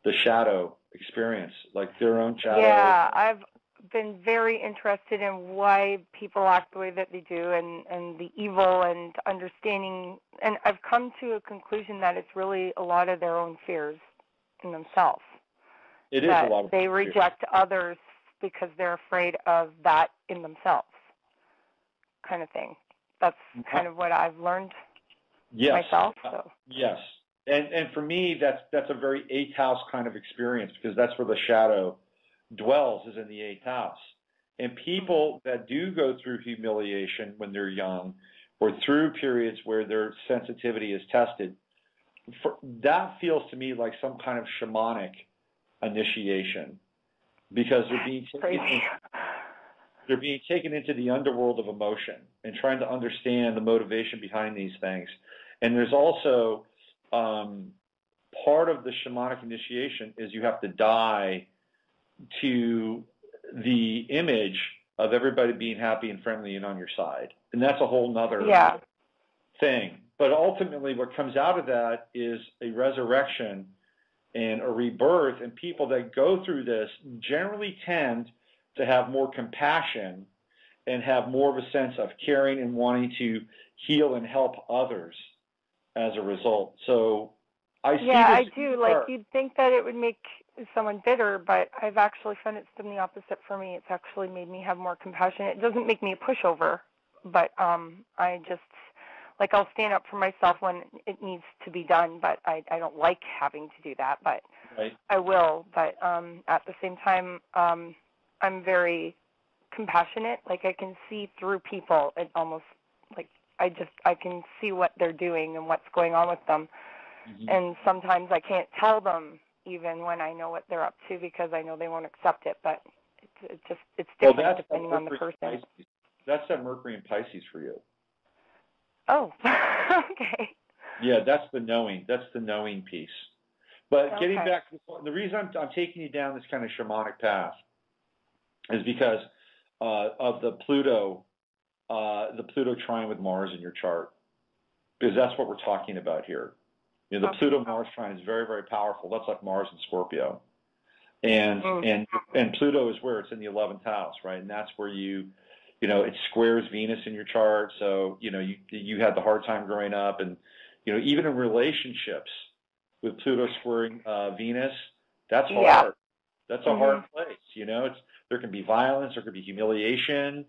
the shadow experience, like their own shadow. Yeah, I've been very interested in why people act the way that they do, and the evil and understanding, and I've come to a conclusion that it's really a lot of their own fears in themselves. It is a lot of they reject others because they're afraid of that in themselves, kind of thing. That's kind of what I've learned myself. So. Yes, and for me, that's a very 8th house kind of experience, because that's where the shadow dwells, is in the 8th house. And people that do go through humiliation when they're young, or through periods where their sensitivity is tested, that feels to me like some kind of shamanic initiation, because they're being taken into the underworld of emotion and trying to understand the motivation behind these things. And there's also part of the shamanic initiation is you have to die to the image of everybody being happy and friendly and on your side. And that's a whole nother thing. But ultimately, what comes out of that is a resurrection and a rebirth, and people that go through this generally tend to have more compassion and have more of a sense of caring and wanting to heal and help others as a result. So I see I do. Like, you'd think that it would make someone bitter, but I've actually found it's been the opposite for me. It's actually made me have more compassion. It doesn't make me a pushover, but I just, like, I'll stand up for myself when it needs to be done, but I don't like having to do that, but right. I will. But at the same time, I'm very compassionate. Like, I can see through people. It almost, like, I can see what they're doing and what's going on with them. Mm-hmm. And sometimes I can't tell them even when I know what they're up to because I know they won't accept it. But it's different depending on the person. Pisces. That's that Mercury in Pisces for you. Oh, okay. Yeah, that's the knowing. That's the knowing piece. But getting back to the reason I'm taking you down this kind of shamanic path is because of the Pluto trine with Mars in your chart, because that's what we're talking about here. You know, the Pluto-Mars trine is very, very powerful. That's like Mars in Scorpio, and Pluto is where it's in the 11th house, right? And that's where you know, it squares Venus in your chart. So you know, you had the hard time growing up, and you know, even in relationships with Pluto squaring Venus, that's hard. Yeah. That's a hard place. You know, there can be violence, there can be humiliation,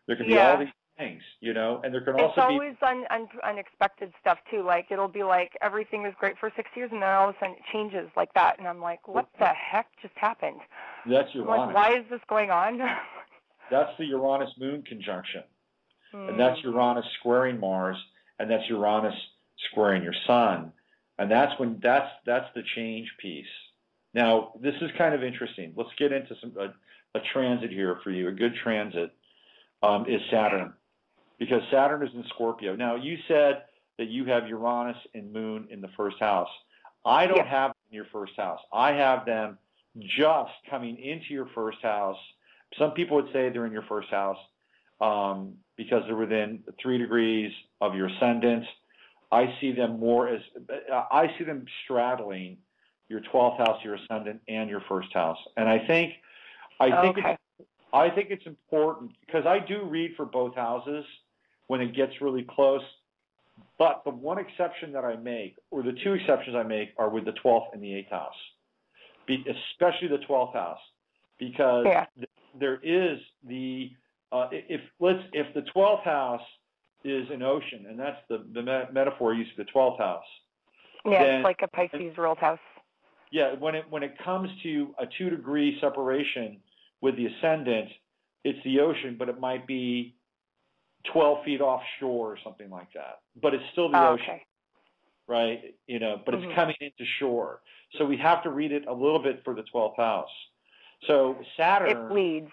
there can be all these things, you know, and there can also be... It's always unexpected stuff, too. Like, it'll be like everything was great for 6 years, and then all of a sudden it changes like that. And I'm like, what the heck just happened? That's Uranus. Like, why is this going on? That's the Uranus-Moon conjunction. And that's Uranus squaring Mars, and that's Uranus squaring your Sun. And that's the change piece. Now, this is kind of interesting. Let's get into a transit here for you. A good transit is Saturn, because Saturn is in Scorpio. Now, you said that you have Uranus and Moon in the first house. I don't have them in your first house. I have them just coming into your first house. Some people would say they're in your first house because they're within 3 degrees of your ascendant. I see them straddling your 12th house, your ascendant, and your first house. And I think it's important, because I do read for both houses when it gets really close. But the one exception that I make, or the two exceptions I make, are with the 12th and the 8th house, especially the 12th house, because there is if the 12th house is an ocean, and that's the metaphor used for the 12th house. Yeah, it's like a Pisces ruled house. Yeah, when it comes to a 2-degree separation with the ascendant, it's the ocean, but it might be 12 feet offshore or something like that. But it's still the ocean, right? You know, but it's coming into shore. So we have to read it a little bit for the 12th house. So Saturn... It bleeds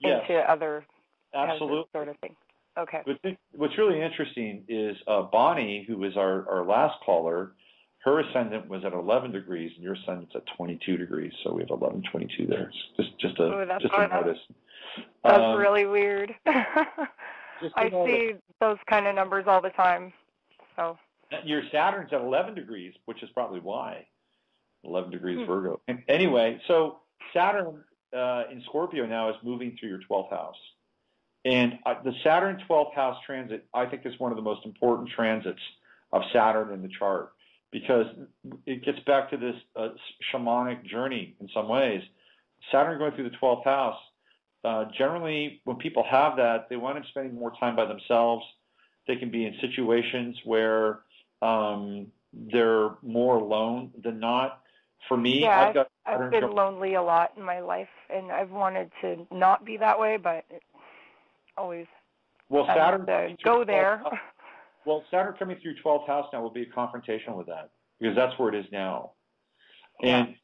into other absolutely sort of thing. Okay. But what's really interesting is Bonnie, who was our last caller, her ascendant was at 11 degrees, and your ascendant's at 22 degrees. So we have 11, 22 there. Just a notice. That's really weird. I see those kind of numbers all the time. So your Saturn's at 11 degrees, which is probably why. 11 degrees Virgo. And anyway, so Saturn in Scorpio now is moving through your 12th house. And the Saturn 12th house transit, I think, is one of the most important transits of Saturn in the chart, because it gets back to this shamanic journey in some ways. Saturn going through the 12th house, generally when people have that, they wind up spending more time by themselves. They can be in situations where they're more alone than not. For me, I've been lonely a lot in my life, and I've wanted to not be that way, but always Saturn go there. Well, Saturn coming through 12th house now will be a confrontation with that, because that's where it is now. Yeah. And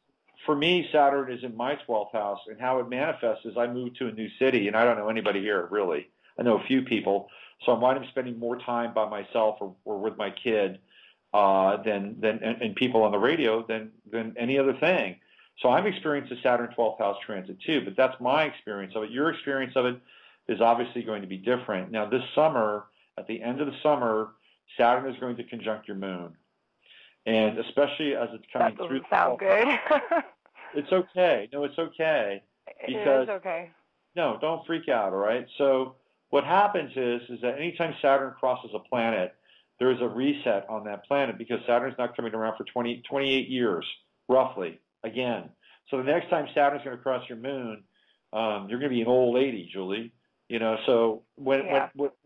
for me, Saturn is in my 12th house, and how it manifests is I moved to a new city, and I don't know anybody here, really. I know a few people, so I'm winding up spending more time by myself or with my kid than people on the radio than any other thing. So I'm experiencing a Saturn 12th house transit too, but that's my experience of it. Your experience of it is obviously going to be different. Now, this summer, at the end of the summer, Saturn is going to conjunct your moon. And especially as it's coming through. That doesn't sound good. It's okay. No, it's okay. It is okay. No, don't freak out, all right? So what happens is that anytime Saturn crosses a planet, there is a reset on that planet because Saturn's not coming around for 28 years, roughly, again. So the next time Saturn's going to cross your moon, you're going to be an old lady, Julie. So when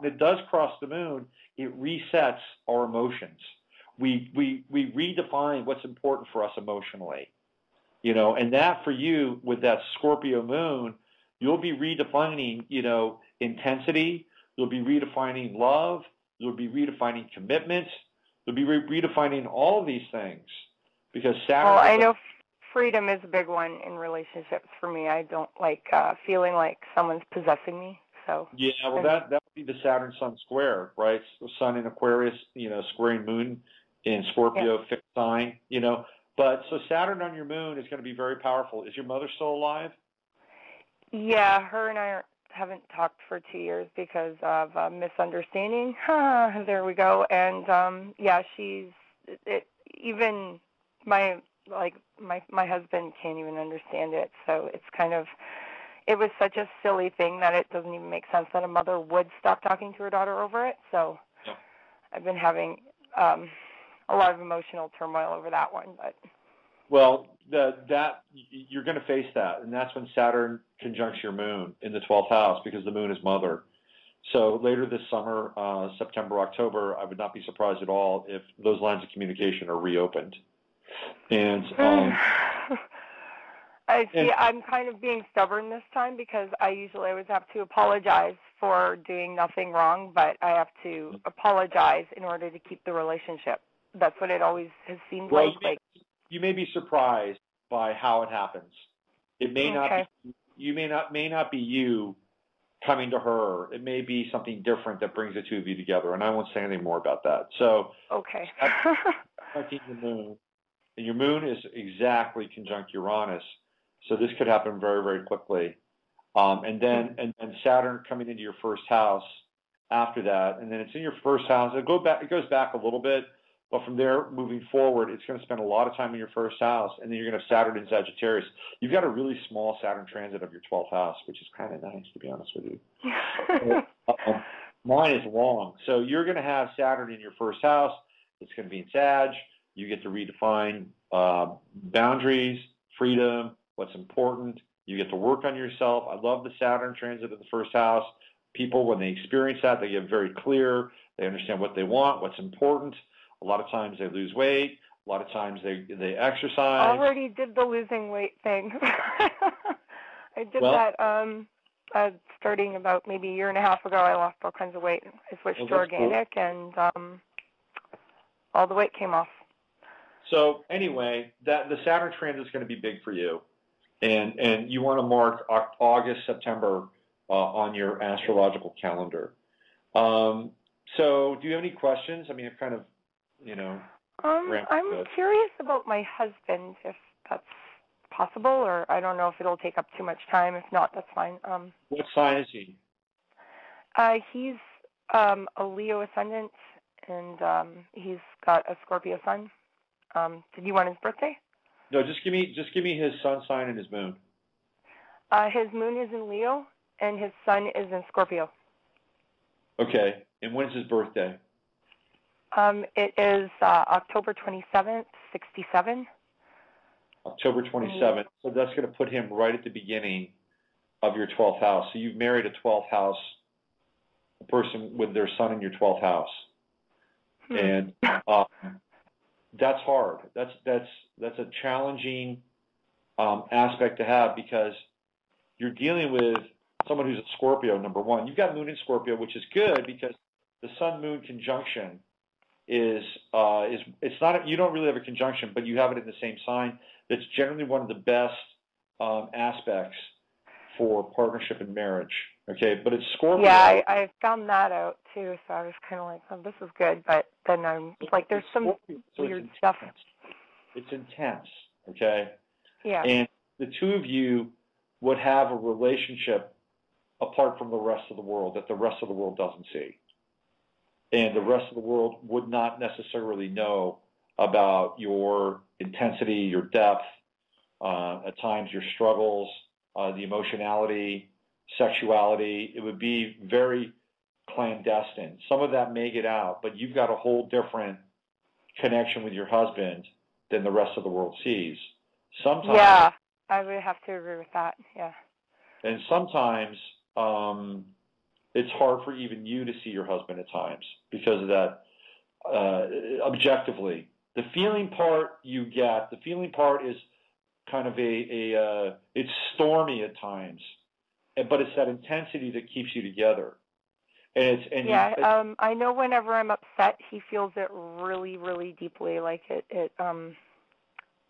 it does cross the moon, it resets our emotions. We redefine what's important for us emotionally. And that for you with that Scorpio moon, you'll be redefining, intensity. You'll be redefining love. You'll be redefining commitment. You'll be redefining all of these things because Saturn. Well, I know freedom is a big one in relationships for me. I don't like feeling like someone's possessing me. So yeah, well, that would be the Saturn-Sun square, right? Sun in Aquarius, squaring Moon in Scorpio, fixed sign, But so Saturn on your moon is going to be very powerful. Is your mother still alive? Yeah, her and I haven't talked for 2 years because of a misunderstanding. There we go. And even my husband can't even understand it. So it's it was such a silly thing that it doesn't even make sense that a mother would stop talking to her daughter over it. So I've been having a lot of emotional turmoil over that one, but. Well, you're going to face that, and that's when Saturn conjuncts your moon in the 12th house because the moon is mother. So later this summer, September, October, I would not be surprised at all if those lines of communication are reopened. And I'm kind of being stubborn this time because I usually always have to apologize for doing nothing wrong, but I have to apologize in order to keep the relationship. That's what it always has seemed like. You may be surprised by how it happens. It may not be may not be you coming to her. It may be something different that brings the two of you together, and I won't say anything more about that. So okay. The moon, and your moon is exactly conjunct Uranus, so this could happen very, very quickly. And then Saturn coming into your first house after that, and then it's in your first house. It goes back a little bit. But from there, moving forward, it's going to spend a lot of time in your first house, and then you're going to have Saturn in Sagittarius. You've got a really small Saturn transit of your 12th house, which is kind of nice, to be honest with you. Mine is long. So you're going to have Saturn in your first house. It's going to be in Sag. You get to redefine boundaries, freedom, what's important. You get to work on yourself. I love the Saturn transit of the first house. People, when they experience that, they get very clear. They understand what they want, what's important. A lot of times they lose weight. A lot of times they exercise. Already did the losing weight thing. I did that starting about maybe a year and a half ago. I lost all kinds of weight. I switched to organic, and all the weight came off. So anyway, the Saturn transit is going to be big for you, and you want to mark August, September on your astrological calendar. So do you have any questions? I mean, I've kind of I'm curious about my husband, if that's possible, or I don't know if it'll take up too much time. If not, that's fine. What sign is he? He's a Leo ascendant, and he's got a Scorpio sun. Did you want his birthday? No, just give me his sun sign and his moon. His moon is in Leo, and his sun is in Scorpio. Okay, and when's his birthday? It is October 27th, 67. October 27th. So that's going to put him right at the beginning of your 12th house. So you've married a 12th house, a person with their sun in your 12th house. And that's hard. That's a challenging aspect to have because you're dealing with someone who's a Scorpio, number one. You've got moon in Scorpio, which is good because the sun-moon conjunction is it's not, you don't really have a conjunction, but you have it in the same sign. That's generally one of the best aspects for partnership and marriage. Okay, but it's Scorpio. Yeah, I found that out too. So I was kind of like, oh, this is good, but then I'm like, there's some weird stuff. It's intense. Okay. Yeah. And the two of you would have a relationship apart from the rest of the world that the rest of the world doesn't see. and the rest of the world would not necessarily know about your intensity, your depth, at times your struggles, the emotionality, sexuality. It would be very clandestine. Some of that may get out, but you've got a whole different connection with your husband than the rest of the world sees. Sometimes, yeah, I would have to agree with that. Yeah. And sometimes it's hard for even you to see your husband at times because of that. Objectively, the feeling part you get. The feeling part is kind of it's stormy at times, but it's that intensity that keeps you together. I know whenever I'm upset, he feels it really, really deeply. Like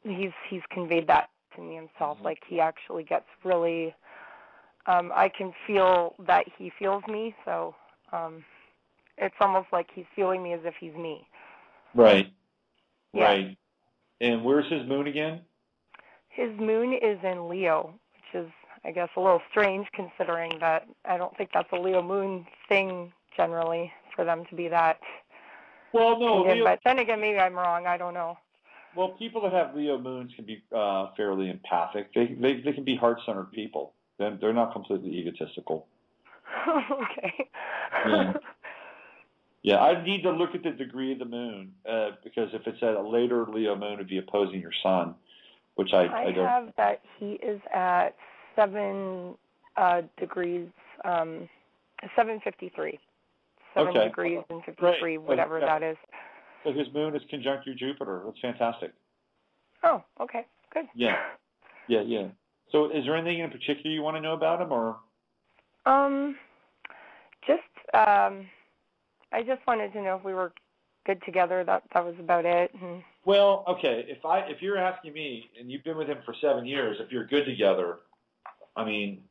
he's conveyed that to me himself. Like he actually gets really. I can feel that he feels me, so it's almost like he's feeling me as if he's me. Right. Yeah. Right. And where's his moon again? His moon is in Leo, which is, I guess, a little strange considering that I don't think that's a Leo moon thing generally for them to be that. Well, no. Leo, but then again, maybe I'm wrong. I don't know. Well, people that have Leo moons can be fairly empathic. They can be heart-centered people. They're not completely egotistical. Okay. Yeah, I need to look at the degree of the moon because if it's at a later Leo moon, it'd be opposing your sun, which I don't. I have that he is at 7 degrees, 753. 7 degrees and 53, Great. whatever that is. So his moon is conjunct your Jupiter. That's fantastic. Oh, okay, good. Yeah. So is there anything in particular you want to know about him, or? I just wanted to know if we were good together. That was about it. Well, okay. If you're asking me, and you've been with him for 7 years, if you're good together, I mean,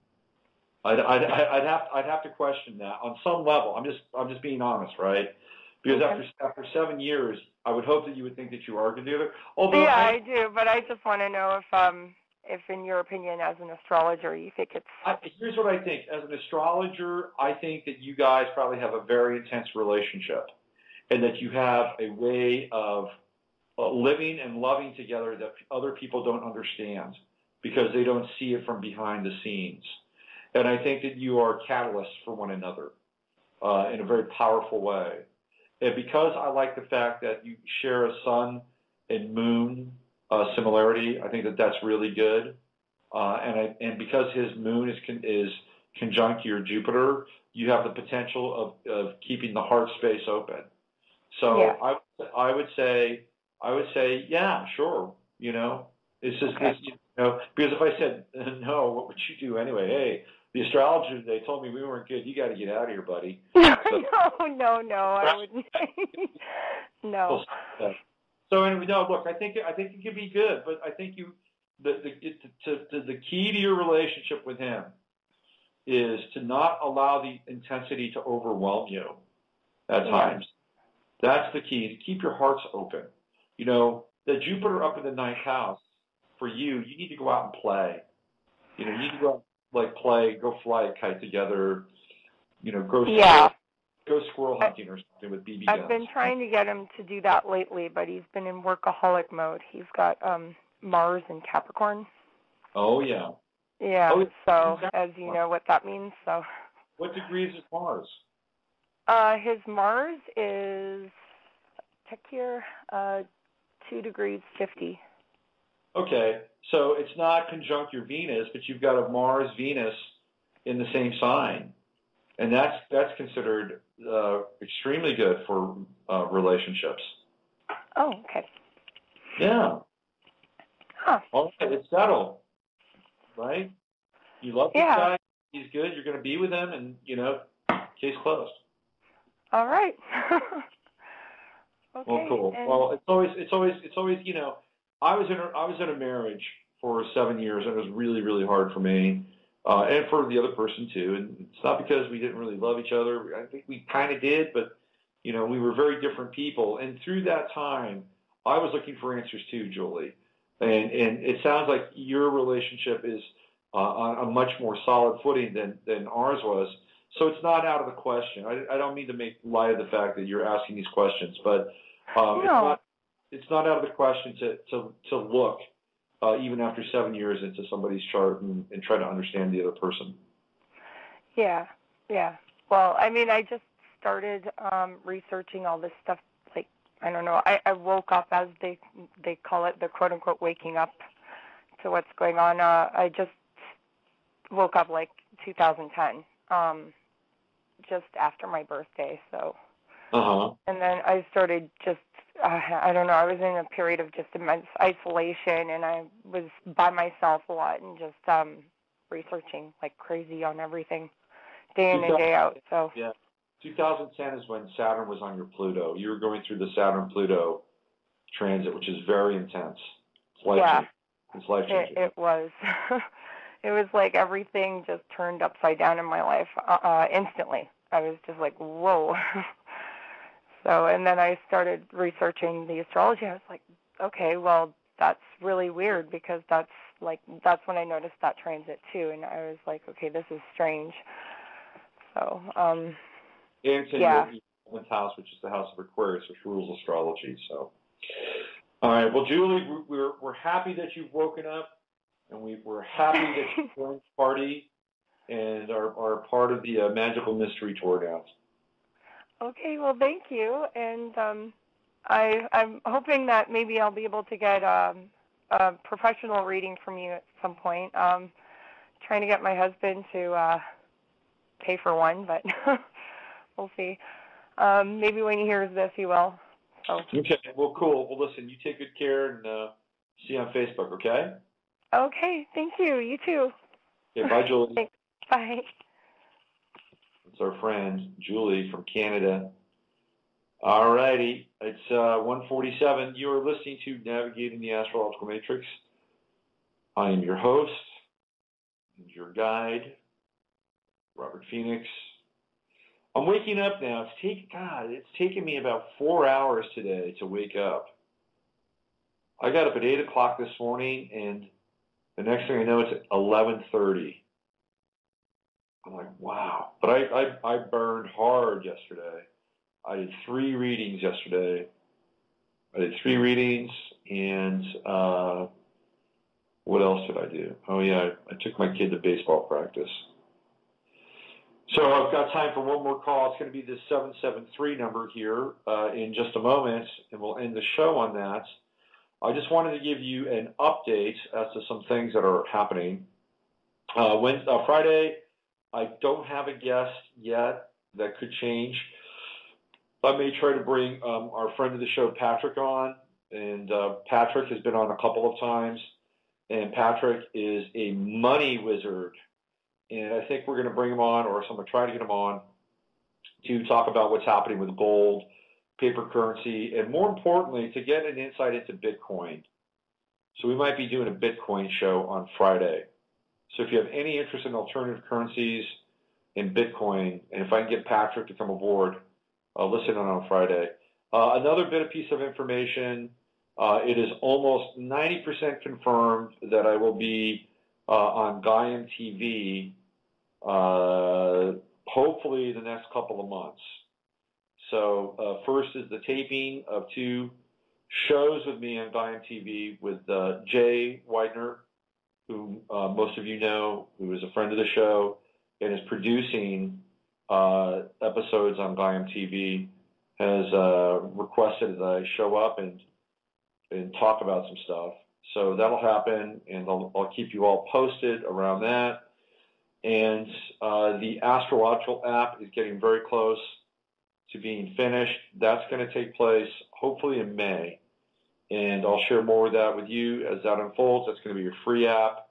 I'd have to question that on some level. I'm just being honest, right? Because after 7 years, I would hope that you would think that you are good together. Although I do, but I just want to know if in your opinion, as an astrologer, you think it's... Here's what I think. As an astrologer, I think that you guys probably have a very intense relationship and that you have a way of living and loving together that other people don't understand because they don't see it from behind the scenes. And I think that you are catalysts for one another in a very powerful way. And because I like the fact that you share a sun and moon similarity, I think that that's really good. And because his moon is conjunct your Jupiter, you have the potential of keeping the heart space open. So yeah. I would say, yeah, sure. It's just because if I said no, what would you do anyway? Hey, the astrologers, they told me we weren't good. You got to get out of here, buddy. So, no, I wouldn't. No. So anyway, no. Look, I think it could be good, but I think the key to your relationship with him is to not allow the intensity to overwhelm you at times. That's the key. To keep your hearts open. The Jupiter up in the 9th house for you need to go out and play. You need to go out and play, go fly a kite together. Go squirrel hunting or something with BB guns. I've been trying to get him to do that lately, but he's been in workaholic mode. He's got Mars in Capricorn. Oh, yeah. Yeah, so as you know what that means. So. What degrees is Mars? His Mars is, check here, 2 degrees 50. Okay, so it's not conjunct your Venus, but you've got a Mars-Venus in the same sign. And that's considered extremely good for relationships. Oh, okay. Yeah. Huh. All right, it's settled, right? You love this guy. He's good. You're going to be with him, and case closed. All right. Okay. Well, cool. Well, it's always. I was in a marriage for 7 years, and it was really, really hard for me. And for the other person too, and it's not because we didn't really love each other. I think we kind of did, but we were very different people. And through that time, I was looking for answers too, Julie. And it sounds like your relationship is on a much more solid footing than ours was. So it's not out of the question. I don't mean to make light of the fact that you're asking these questions, but No. it's not out of the question to look even after 7 years into somebody's chart and try to understand the other person. Yeah. Well, I mean, I just started researching all this stuff. Like, I don't know. I woke up, as they call it, the quote unquote waking up to what's going on. I just woke up like 2010, just after my birthday. So. And then I started just, I don't know, I was in a period of just immense isolation, and I was by myself a lot and just researching like crazy on everything, day in and day out. So yeah, 2010 is when Saturn was on your Pluto. You were going through the Saturn-Pluto transit, which is very intense. It's life-changing. It's life-changing. It was. It was like everything just turned upside down in my life instantly. I was just like, whoa. So, and then I started researching the astrology. I was like, okay, well, that's really weird, because that's when I noticed that transit too, and I was like, okay, this is strange. So, it's in your 11th house, which is the house of Aquarius, which rules astrology. So, all right. Well, Julie, we're happy that you've woken up, and we're happy that you joined the party and are part of the Magical Mystery Tour now. Okay, well, thank you, and I'm hoping that maybe I'll be able to get a professional reading from you at some point. Trying to get my husband to pay for one, but we'll see. Maybe when he hears this, he will. So. Okay, well, cool. Well, listen, you take good care, and see you on Facebook, okay? Okay, thank you. You too. Okay, bye, Julie. Thanks. Bye. It's our friend, Julie from Canada. All righty. It's 1:47. You are listening to Navigating the Astrological Matrix. I am your host and your guide, Robert Phoenix. I'm waking up now. It's taken me about 4 hours today to wake up. I got up at 8 o'clock this morning, and the next thing I know, it's 11:30. I'm like, wow. But I burned hard yesterday. I did 3 readings yesterday. And what else did I do? Oh, yeah, I took my kid to baseball practice. So I've got time for one more call. It's going to be the 773 number here in just a moment, and we'll end the show on that. I just wanted to give you an update as to some things that are happening. Friday, I don't have a guest yet. That could change. I may try to bring our friend of the show, Patrick, on. And Patrick has been on a couple of times. And Patrick is a money wizard. And I think we're going to bring him on, or I'm going to try to get him on, to talk about what's happening with gold, paper currency, and more importantly, to get an insight into Bitcoin. So we might be doing a Bitcoin show on Friday. So if you have any interest in alternative currencies and Bitcoin, and if I can get Patrick to come aboard, listen on Friday. Another piece of information, it is almost 90% confirmed that I will be on Gaiam TV, hopefully the next couple of months. So first is the taping of 2 shows with me on Gaiam TV with Jay Widener, who most of you know, who is a friend of the show and is producing episodes on Gaiam TV, has requested that I show up and talk about some stuff. So that'll happen, and I'll keep you all posted around that. And the Astrological app is getting very close to being finished. That's going to take place hopefully in May. And I'll share more of that with you as that unfolds. That's going to be a free app,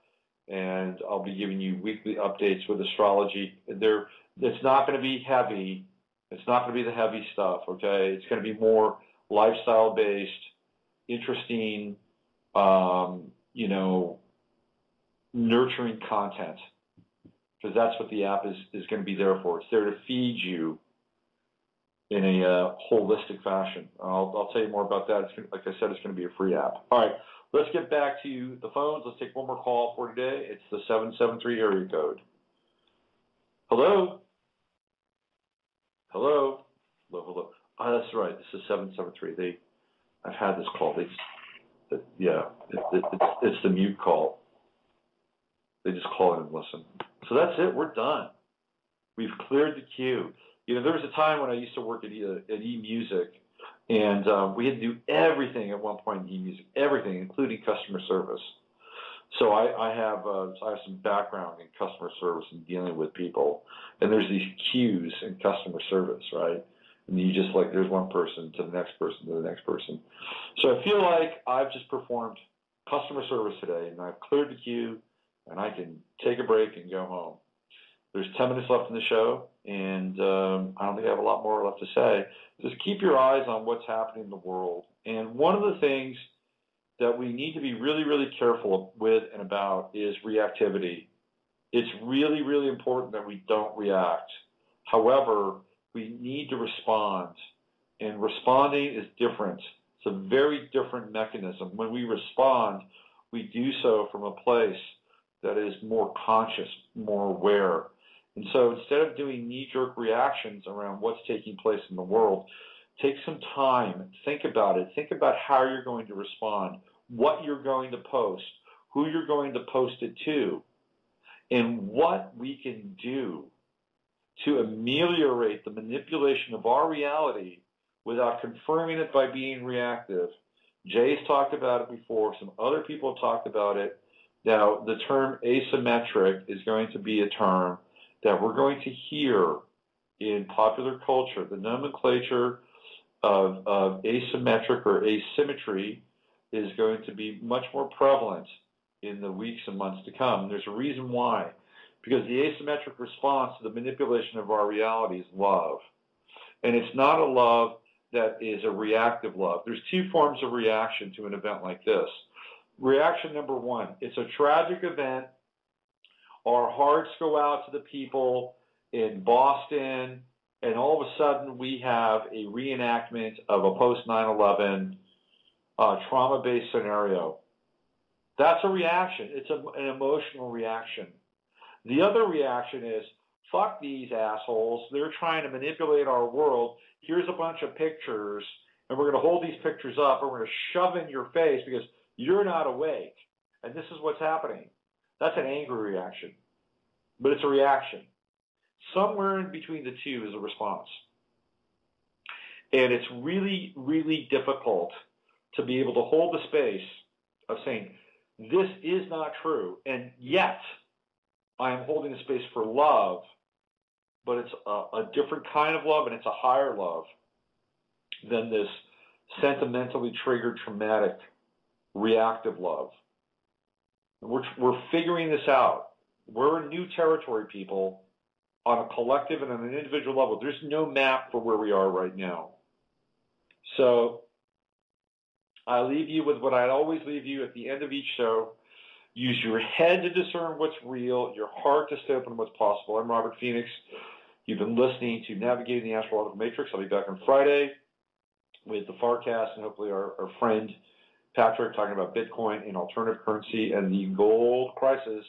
and I'll be giving you weekly updates with astrology. It's not going to be heavy. It's not going to be the heavy stuff, okay? It's going to be more lifestyle-based, interesting, nurturing content, because that's what the app is going to be there for. It's there to feed you in a holistic fashion. I'll tell you more about that. Like I said, it's going to be a free app. All right, let's get back to the phones. Let's take one more call for today. It's the 773 area code. Hello? Hello? Hello. Oh, that's right. This is 773. I've had this call. It's the mute call. They just call in and listen. So that's it. We're done. We've cleared the queue. You know, there was a time when I used to work at eMusic, and we had to do everything at one point in eMusic, everything, including customer service. So I have some background in customer service and dealing with people, and there's these queues in customer service, right? And you just there's one person to the next person to the next person. So I feel like I've just performed customer service today, and I've cleared the queue, and I can take a break and go home. There's 10 minutes left in the show, and I don't think I have a lot more left to say. Just keep your eyes on what's happening in the world. And one of the things that we need to be really, really careful with and about is reactivity. It's really, really important that we don't react. However, we need to respond, and responding is different. It's a very different mechanism. When we respond, we do so from a place that is more conscious, more aware. And so instead of doing knee-jerk reactions around what's taking place in the world, take some time, think about it, think about how you're going to respond, what you're going to post, who you're going to post it to, and what we can do to ameliorate the manipulation of our reality without confirming it by being reactive. Jay's talked about it before. Some other people have talked about it. Now, the term asymmetric is going to be a term that we're going to hear in popular culture. The nomenclature of asymmetric or asymmetry is going to be much more prevalent in the weeks and months to come. There's a reason why. Because the asymmetric response to the manipulation of our reality is love. And it's not a love that is a reactive love. There's two forms of reaction to an event like this. Reaction number one, it's a tragic event. Our hearts go out to the people in Boston, and all of a sudden we have a reenactment of a post-9/11 trauma-based scenario. That's a reaction. It's an emotional reaction. The other reaction is, fuck these assholes. They're trying to manipulate our world. Here's a bunch of pictures, and we're going to hold these pictures up, and we're going to shove in your face because you're not awake. And this is what's happening. That's an angry reaction. But it's a reaction. Somewhere in between the two is a response. And it's really, really difficult to be able to hold the space of saying, this is not true, and yet I am holding the space for love, but it's a different kind of love, and it's a higher love than this sentimentally triggered, traumatic, reactive love. We're figuring this out. We're in new territory, people, on a collective and on an individual level. There's no map for where we are right now. So I leave you with what I always leave you at the end of each show. Use your head to discern what's real, your heart to stay open to what's possible. I'm Robert Phoenix. You've been listening to Navigating the Astrological Matrix. I'll be back on Friday with the Farcast and hopefully our friend Patrick talking about Bitcoin and alternative currency and the gold crisis.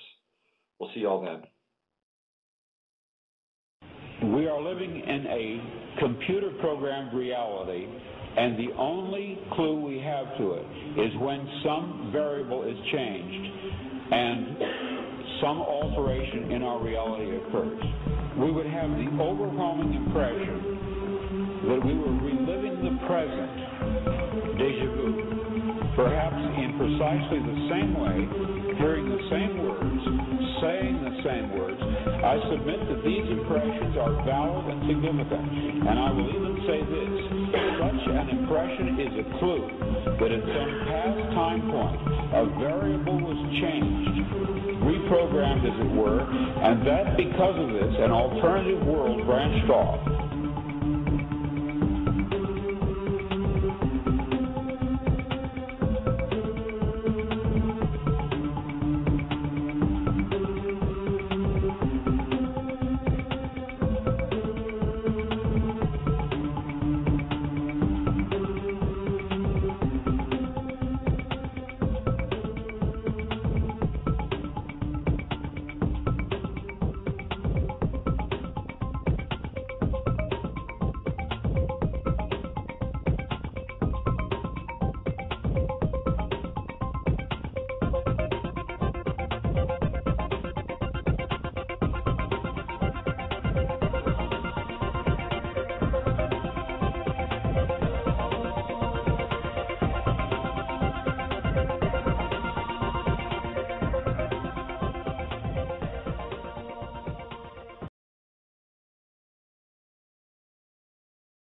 We'll see you all then. We are living in a computer-programmed reality, and the only clue we have to it is when some variable is changed and some alteration in our reality occurs. We would have the overwhelming impression that we were reliving the present, déjà vu, perhaps in precisely the same way, hearing the same words, saying the same words. I submit that these impressions are valid and significant, and I will even say this: such an impression is a clue that at some past time point a variable was changed, reprogrammed as it were, and that because of this an alternative world branched off.